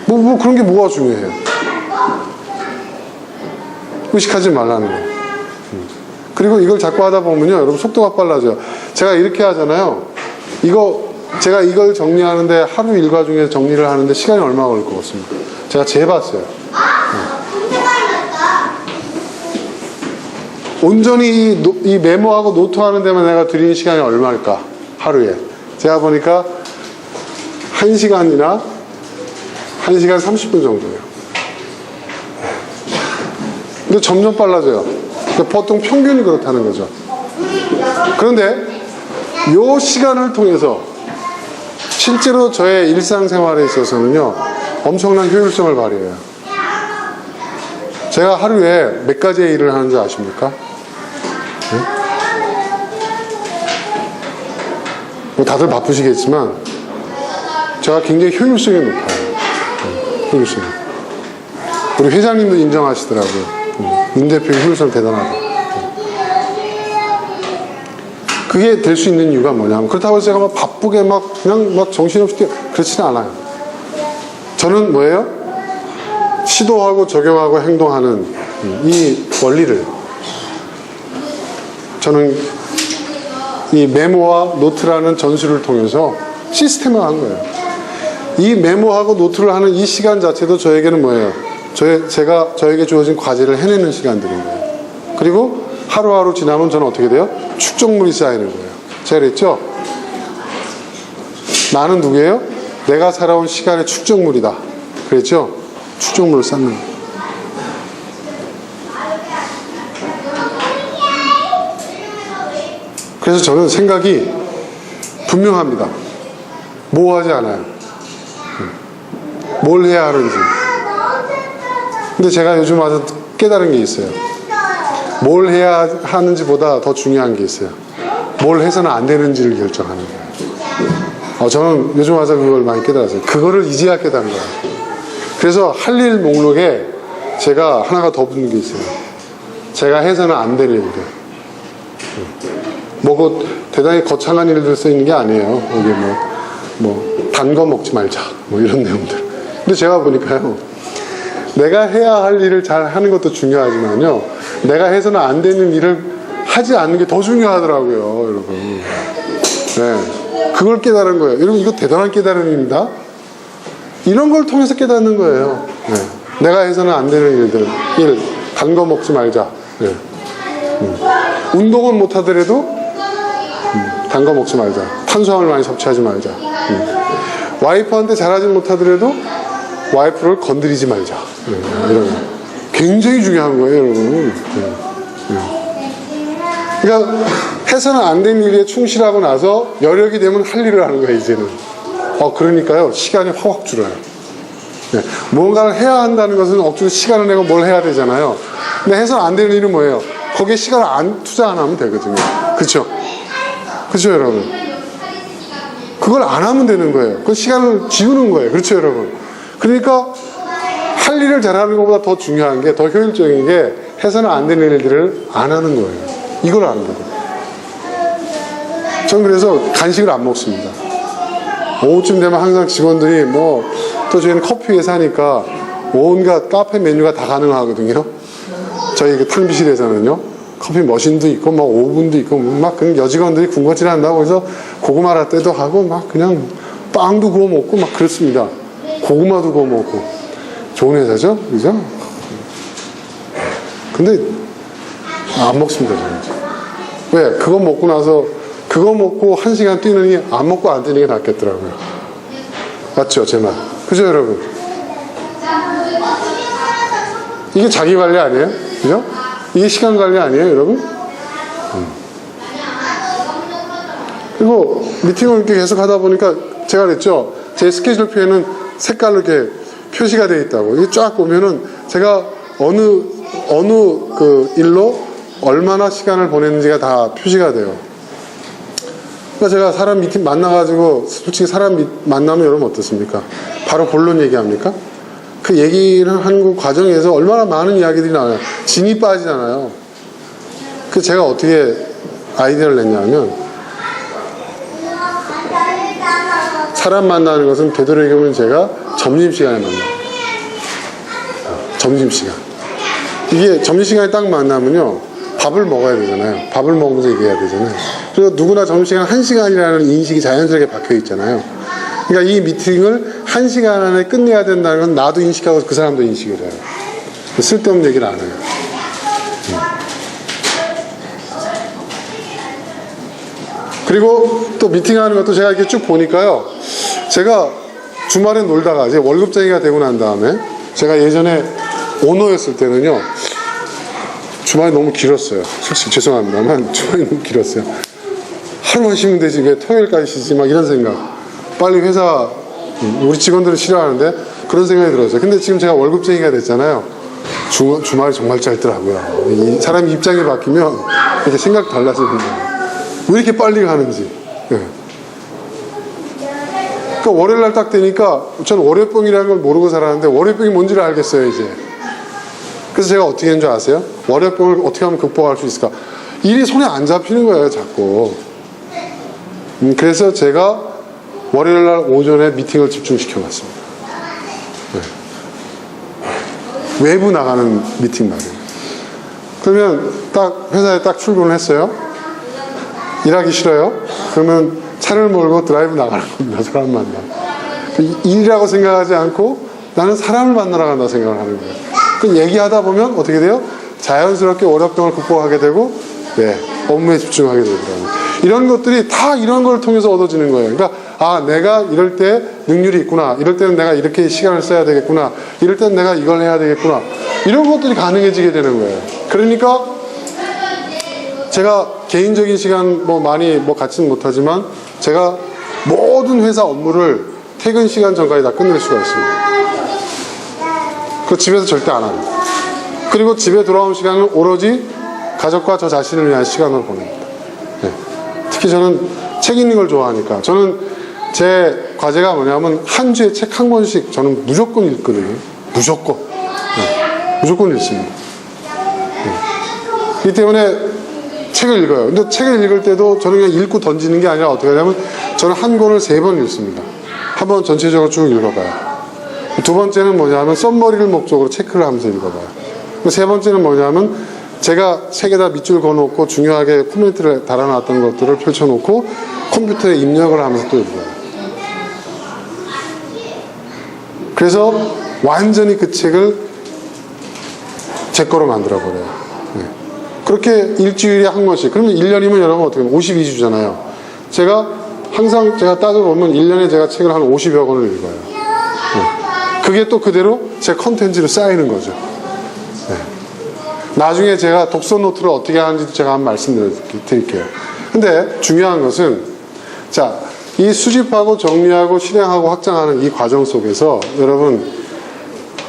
뭐 그런 게 뭐가 중요해요? 의식하지 말라는 거예요. 그리고 이걸 자꾸 하다 보면요, 여러분 속도가 빨라져요. 제가 이렇게 하잖아요. 제가 이걸 정리하는데, 하루 일과 중에 정리를 하는데 시간이 얼마나 걸릴 것 같습니까? 제가 재봤어요. 온전히 이 메모하고 노트하는 데만 내가 들이는 시간이 얼마일까? 하루에. 제가 보니까 1시간 30분 정도예요. 근데 점점 빨라져요. 보통 평균이 그렇다는 거죠. 그런데 이 시간을 통해서 실제로 저의 일상생활에 있어서는요, 엄청난 효율성을 발휘해요. 제가 하루에 몇 가지의 일을 하는지 아십니까? 네? 뭐 다들 바쁘시겠지만 제가 굉장히 효율성이 높아요. 효율성. 우리 회장님도 인정하시더라고요. 문 대표의 효율성 대단하다. 그게 될 수 있는 이유가 뭐냐면, 그렇다고 해서 제가 막 바쁘게 그냥 정신없이 그렇지는 않아요. 저는 뭐예요? 시도하고 적용하고 행동하는 이 원리를 저는 이 메모와 노트라는 전술을 통해서 시스템화한 거예요. 이 메모하고 노트를 하는 이 시간 자체도 저에게는 뭐예요? 저에게 주어진 과제를 해내는 시간들인 거예요. 그리고 하루하루 지나면 저는 어떻게 돼요? 축적물이 쌓이는 거예요. 제가 그랬죠? 나는 누구예요? 내가 살아온 시간의 축적물이다. 그랬죠? 축적물을 쌓는 거예요. 그래서 저는 생각이 분명합니다. 모호하지 않아요. 뭘 해야 하는지. 근데 제가 요즘 와서 깨달은 게 있어요. 뭘 해야 하는지보다 더 중요한 게 있어요. 뭘 해서는 안 되는지를 결정하는 거예요. 저는 요즘 와서 그걸 많이 깨달았어요. 그거를 이제야 깨달은 거예요. 그래서 할 일 목록에 제가 하나가 더 붙는 게 있어요. 제가 해서는 안 될 일들. 뭐 대단히 거창한 일들 써 있는 게 아니에요. 여기 단 거 먹지 말자, 이런 내용들. 근데 제가 보니까요, 내가 해야 할 일을 잘 하는 것도 중요하지만요, 내가 해서는 안 되는 일을 하지 않는 게 더 중요하더라고요, 여러분. 네, 그걸 깨달은 거예요. 여러분, 이거 대단한 깨달음입니다. 이런 걸 통해서 깨닫는 거예요. 네. 내가 해서는 안 되는 일들, 단 거 먹지 말자. 네. 운동은 못 하더라도 단 거 먹지 말자. 탄수화물 많이 섭취하지 말자. 와이프한테 잘하지 못하더라도 와이프를 건드리지 말자. 이런 거. 굉장히 중요한 거예요, 여러분. 그러니까 해서는 안 되는 일에 충실하고 나서 여력이 되면 할 일을 하는 거예요, 이제는. 그러니까요, 시간이 확 줄어요. 네. 뭔가를 해야 한다는 것은 억지로 시간을 내고 뭘 해야 되잖아요. 근데 해서는 안 되는 일은 뭐예요? 거기에 시간을 투자 안 하면 되거든요. 그렇죠? 그렇죠, 여러분? 그걸 안 하면 되는 거예요. 그 시간을 지우는 거예요. 그렇죠, 여러분? 그러니까 할 일을 잘하는 것보다 더 중요한 게, 더 효율적인 게, 해서는 안 되는 일들을 안 하는 거예요. 이걸 아는 거예요. 전 그래서 간식을 안 먹습니다. 오후쯤 되면 항상 직원들이 또 저희는 커피 회사니까 온갖 카페 메뉴가 다 가능하거든요. 저희 그 탕비실에서는요. 커피 머신도 있고, 막 오븐도 있고, 막 그냥 여직원들이 군것질 한다고 해서 고구마 라떼도 하고, 막 그냥 빵도 구워 먹고, 막 그렇습니다. 고구마도 구워 먹고. 좋은 회사죠? 그죠? 근데, 안 먹습니다, 저는. 왜? 그거 먹고 나서, 그거 먹고 1시간 뛰느니 안 먹고 안 뛰는 게 낫겠더라고요. 맞죠, 제 말? 그죠, 여러분? 이게 자기 관리 아니에요? 그죠? 이게 시간 관리 아니에요, 여러분? 그리고 미팅을 이렇게 계속 하다 보니까 제가 그랬죠. 제 스케줄표에는 색깔로 이렇게 표시가 되어 있다고. 이게 쫙 보면은 제가 어느 그 일로 얼마나 시간을 보냈는지가 다 표시가 돼요. 그러니까 제가 사람 미팅 만나가지고 솔직히 사람 만나면 여러분 어떻습니까? 바로 본론 얘기합니까? 그 얘기를 하는 과정에서 얼마나 많은 이야기들이 나와요. 진이 빠지잖아요. 그 제가 어떻게 아이디어를 냈냐면 사람 만나는 것은 되도록이면 제가 점심시간에 만나요. 점심시간. 이게 점심시간에 딱 만나면요. 밥을 먹어야 되잖아요. 밥을 먹으면서 얘기해야 되잖아요. 그리고 누구나 점심시간 1시간이라는 인식이 자연스럽게 박혀 있잖아요. 그러니까 이 미팅을 1시간 안에 끝내야 된다는 건 나도 인식하고 그 사람도 인식을 해요. 쓸데없는 얘기를 안 해요. 그리고 또 미팅하는 것도 제가 이렇게 쭉 보니까요. 제가 주말에 놀다가 이제 월급쟁이가 되고 난 다음에 제가 예전에 오너였을 때는요. 주말이 너무 길었어요. 솔직히 죄송합니다만 주말이 너무 길었어요. 하루만 쉬면 되지 왜 토요일까지 쉬지 막 이런 생각. 빨리 회사 우리 직원들은 싫어하는데 그런 생각이 들었어요. 근데 지금 제가 월급쟁이가 됐잖아요. 주말이 정말 짧더라고요. 이 사람 입장이 바뀌면 이렇게 생각 달라지는 거예요. 왜 이렇게 빨리 가는지. 네. 그러니까 월요일날 딱 되니까 저는 월요병이라는 걸 모르고 살았는데 월요병이 뭔지를 알겠어요 이제. 그래서 제가 어떻게 했는 줄 아세요? 월요병을 어떻게 하면 극복할 수 있을까? 일이 손에 안 잡히는 거예요 자꾸. 그래서 제가 월요일날 오전에 미팅을 집중시켜봤습니다. 네. 외부 나가는 미팅 말이에요. 그러면 딱 회사에 딱 출근을 했어요. 일하기 싫어요? 그러면 차를 몰고 드라이브 나가는 겁니다. 사람 만나. 일이라고 생각하지 않고 나는 사람을 만나러 간다 생각을 하는 거예요. 그 얘기하다 보면 어떻게 돼요? 자연스럽게 월요병을 극복하게 되고 네, 업무에 집중하게 되더라고요. 이런 것들이 다 이런 걸 통해서 얻어지는 거예요. 그러니까 아 내가 이럴 때 능률이 있구나. 이럴 때는 내가 이렇게 시간을 써야 되겠구나. 이럴 때는 내가 이걸 해야 되겠구나. 이런 것들이 가능해지게 되는 거예요. 그러니까 제가 개인적인 시간 많이 갖지는 못하지만 제가 모든 회사 업무를 퇴근 시간 전까지 다 끝낼 수가 있습니다. 그 집에서 절대 안 합니다. 그리고 집에 돌아온 시간은 오로지 가족과 저 자신을 위한 시간으로 보냅니다. 네. 특히 저는 책 읽는 걸 좋아하니까 저는 제 과제가 뭐냐면 한 주에 책 한 권씩 저는 무조건 읽거든요. 무조건. 네. 무조건 읽습니다. 네. 이 때문에 책을 읽어요. 근데 책을 읽을 때도 저는 그냥 읽고 던지는 게 아니라 어떻게 하냐면 저는 한 권을 3번 읽습니다. 한 번 전체적으로 쭉 읽어봐요. 두 번째는 뭐냐면 썸머리를 목적으로 체크를 하면서 읽어봐요. 세 번째는 뭐냐면 제가 책에다 밑줄 그어놓고 중요하게 코멘트를 달아놨던 것들을 펼쳐놓고 컴퓨터에 입력을 하면서 또 읽어요. 그래서 완전히 그 책을 제 거로 만들어버려요. 네. 그렇게 일주일에 한 권씩. 그러면 1년이면 여러분 어떻게 보면 52주잖아요. 제가 항상 제가 따져보면 1년에 제가 책을 한 50여 권을 읽어요. 네. 그게 또 그대로 제 컨텐츠로 쌓이는 거죠. 네. 나중에 제가 독서 노트를 어떻게 하는지도 제가 한번 말씀드릴게요. 근데 중요한 것은 자, 이 수집하고 정리하고 실행하고 확장하는 이 과정 속에서 여러분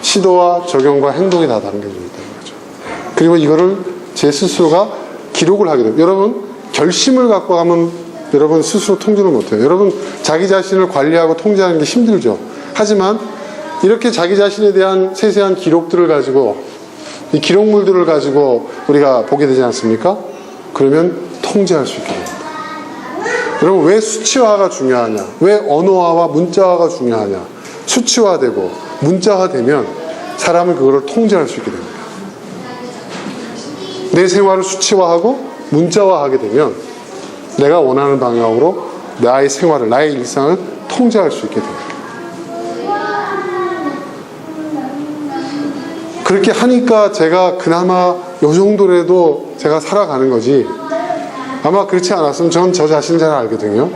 시도와 적용과 행동이 다 담겨져 있다는 거죠. 그리고 이거를 제 스스로가 기록을 하게 됩니다. 여러분 결심을 갖고 가면 여러분 스스로 통제를 못해요. 여러분 자기 자신을 관리하고 통제하는 게 힘들죠. 하지만 이렇게 자기 자신에 대한 세세한 기록들을 가지고 이 기록물들을 가지고 우리가 보게 되지 않습니까? 그러면 통제할 수 있게 됩니다. 여러분 왜 수치화가 중요하냐? 왜 언어화와 문자화가 중요하냐? 수치화되고 문자화되면 사람은 그거를 통제할 수 있게 됩니다. 내 생활을 수치화하고 문자화하게 되면 내가 원하는 방향으로 나의 생활을, 나의 일상을 통제할 수 있게 됩니다. 그렇게 하니까 제가 그나마 요 정도라도 제가 살아가는 거지, 아마 그렇지 않았으면 저는 저 자신 잘 알거든요.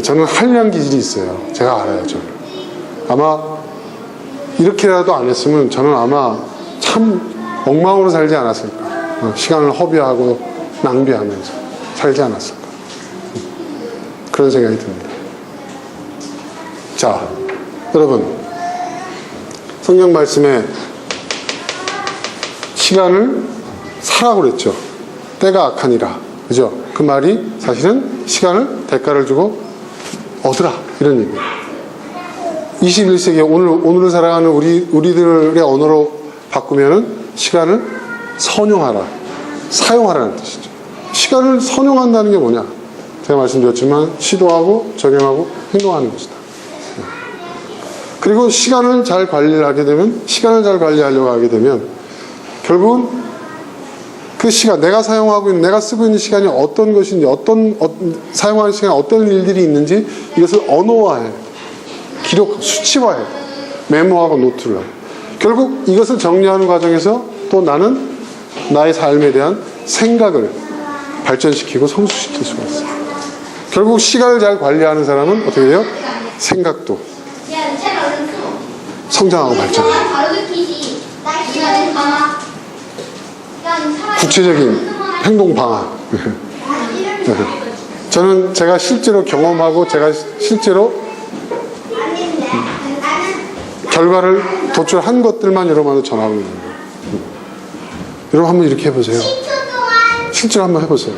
저는 한량 기질이 있어요. 제가 알아요. 저는 아마 이렇게라도 안 했으면 저는 아마 참 엉망으로 살지 않았을까. 시간을 허비하고 낭비하면서 살지 않았을까. 그런 생각이 듭니다. 자, 여러분, 성경 말씀에 시간을 사라고 그랬죠. 때가 악하니라. 그죠? 그 말이 사실은 시간을 대가를 주고 얻으라. 이런 얘기예요. 21세기 오늘을 살아가는 우리들의 언어로 바꾸면은 시간을 선용하라. 사용하라는 뜻이죠. 시간을 선용한다는 게 뭐냐? 제가 말씀드렸지만 시도하고 적용하고 행동하는 것이다. 그리고 시간을 잘 관리를 하게 되면, 시간을 잘 관리하려고 하게 되면 결국은 그 시간, 내가 사용하고 있는, 내가 쓰고 있는 시간이 어떤 것인지, 사용하는 시간에 어떤 일들이 있는지 이것을 언어화해, 수치화해, 메모하고 노트를 하고, 결국 이것을 정리하는 과정에서 또 나는 나의 삶에 대한 생각을 발전시키고 성숙시킬 수가 있어요. 결국 시간을 잘 관리하는 사람은 어떻게 돼요? 생각도 성장하고 발전해요. 구체적인 행동 방안. 저는 제가 실제로 경험하고 제가 실제로 결과를 도출한 것들만 여러분한테 전하고 있는 거예요. 여러분 한번 이렇게 해보세요. 실제로 한번 해보세요.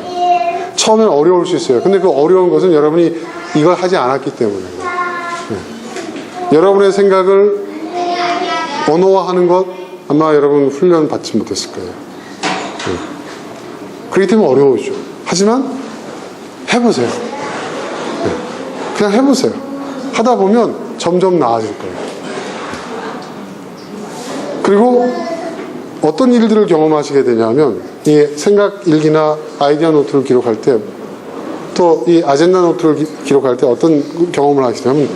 처음엔 어려울 수 있어요. 근데 그 어려운 것은 여러분이 이걸 하지 않았기 때문에. 여러분의 생각을 언어화하는 것 아마 여러분 훈련 받지 못했을 거예요. 그렇기 때문에 어려우죠. 하지만 해보세요. 그냥 해보세요. 하다 보면 점점 나아질 거예요. 그리고 어떤 일들을 경험하시게 되냐면, 이 생각 일기나 아이디어 노트를 기록할 때, 또 이 아젠다 노트를 기록할 때 어떤 경험을 하시냐면,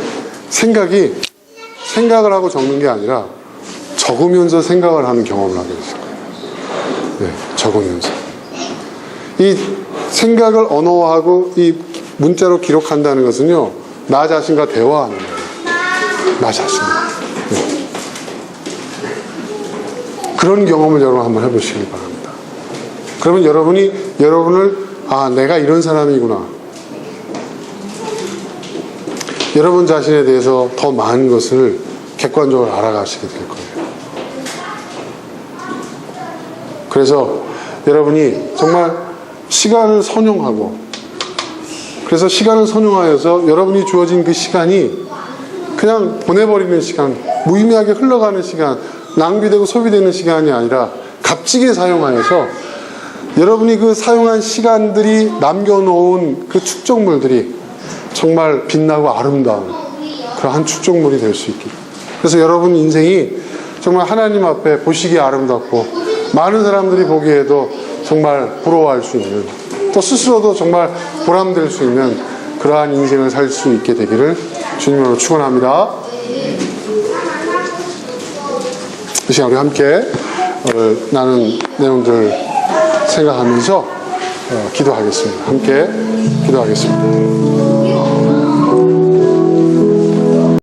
생각을 하고 적는 게 아니라 적으면서 생각을 하는 경험을 하게 되실 거예요. 네, 적으면서. 이 생각을 언어화하고 이 문자로 기록한다는 것은요, 나 자신과 대화하는 거예요. 나 자신. 네. 그런 경험을 여러분 한번 해보시기 바랍니다. 그러면 여러분을, 내가 이런 사람이구나. 여러분 자신에 대해서 더 많은 것을 객관적으로 알아가시게 될 거예요. 그래서 여러분이 정말 시간을 선용하고, 그래서 시간을 선용하여서 여러분이 주어진 그 시간이 그냥 보내버리는 시간, 무의미하게 흘러가는 시간, 낭비되고 소비되는 시간이 아니라 값지게 사용하여서 여러분이 그 사용한 시간들이 남겨놓은 그 축적물들이 정말 빛나고 아름다운 그러한 축적물이 될 수 있게. 그래서 여러분 인생이 정말 하나님 앞에 보시기에 아름답고, 많은 사람들이 보기에도 정말 부러워할 수 있는, 또 스스로도 정말 보람될 수 있는 그러한 인생을 살 수 있게 되기를 주님으로 축원합니다. 이 시간 우리 함께 나눈 내용들 생각하면서 기도하겠습니다. 함께 기도하겠습니다.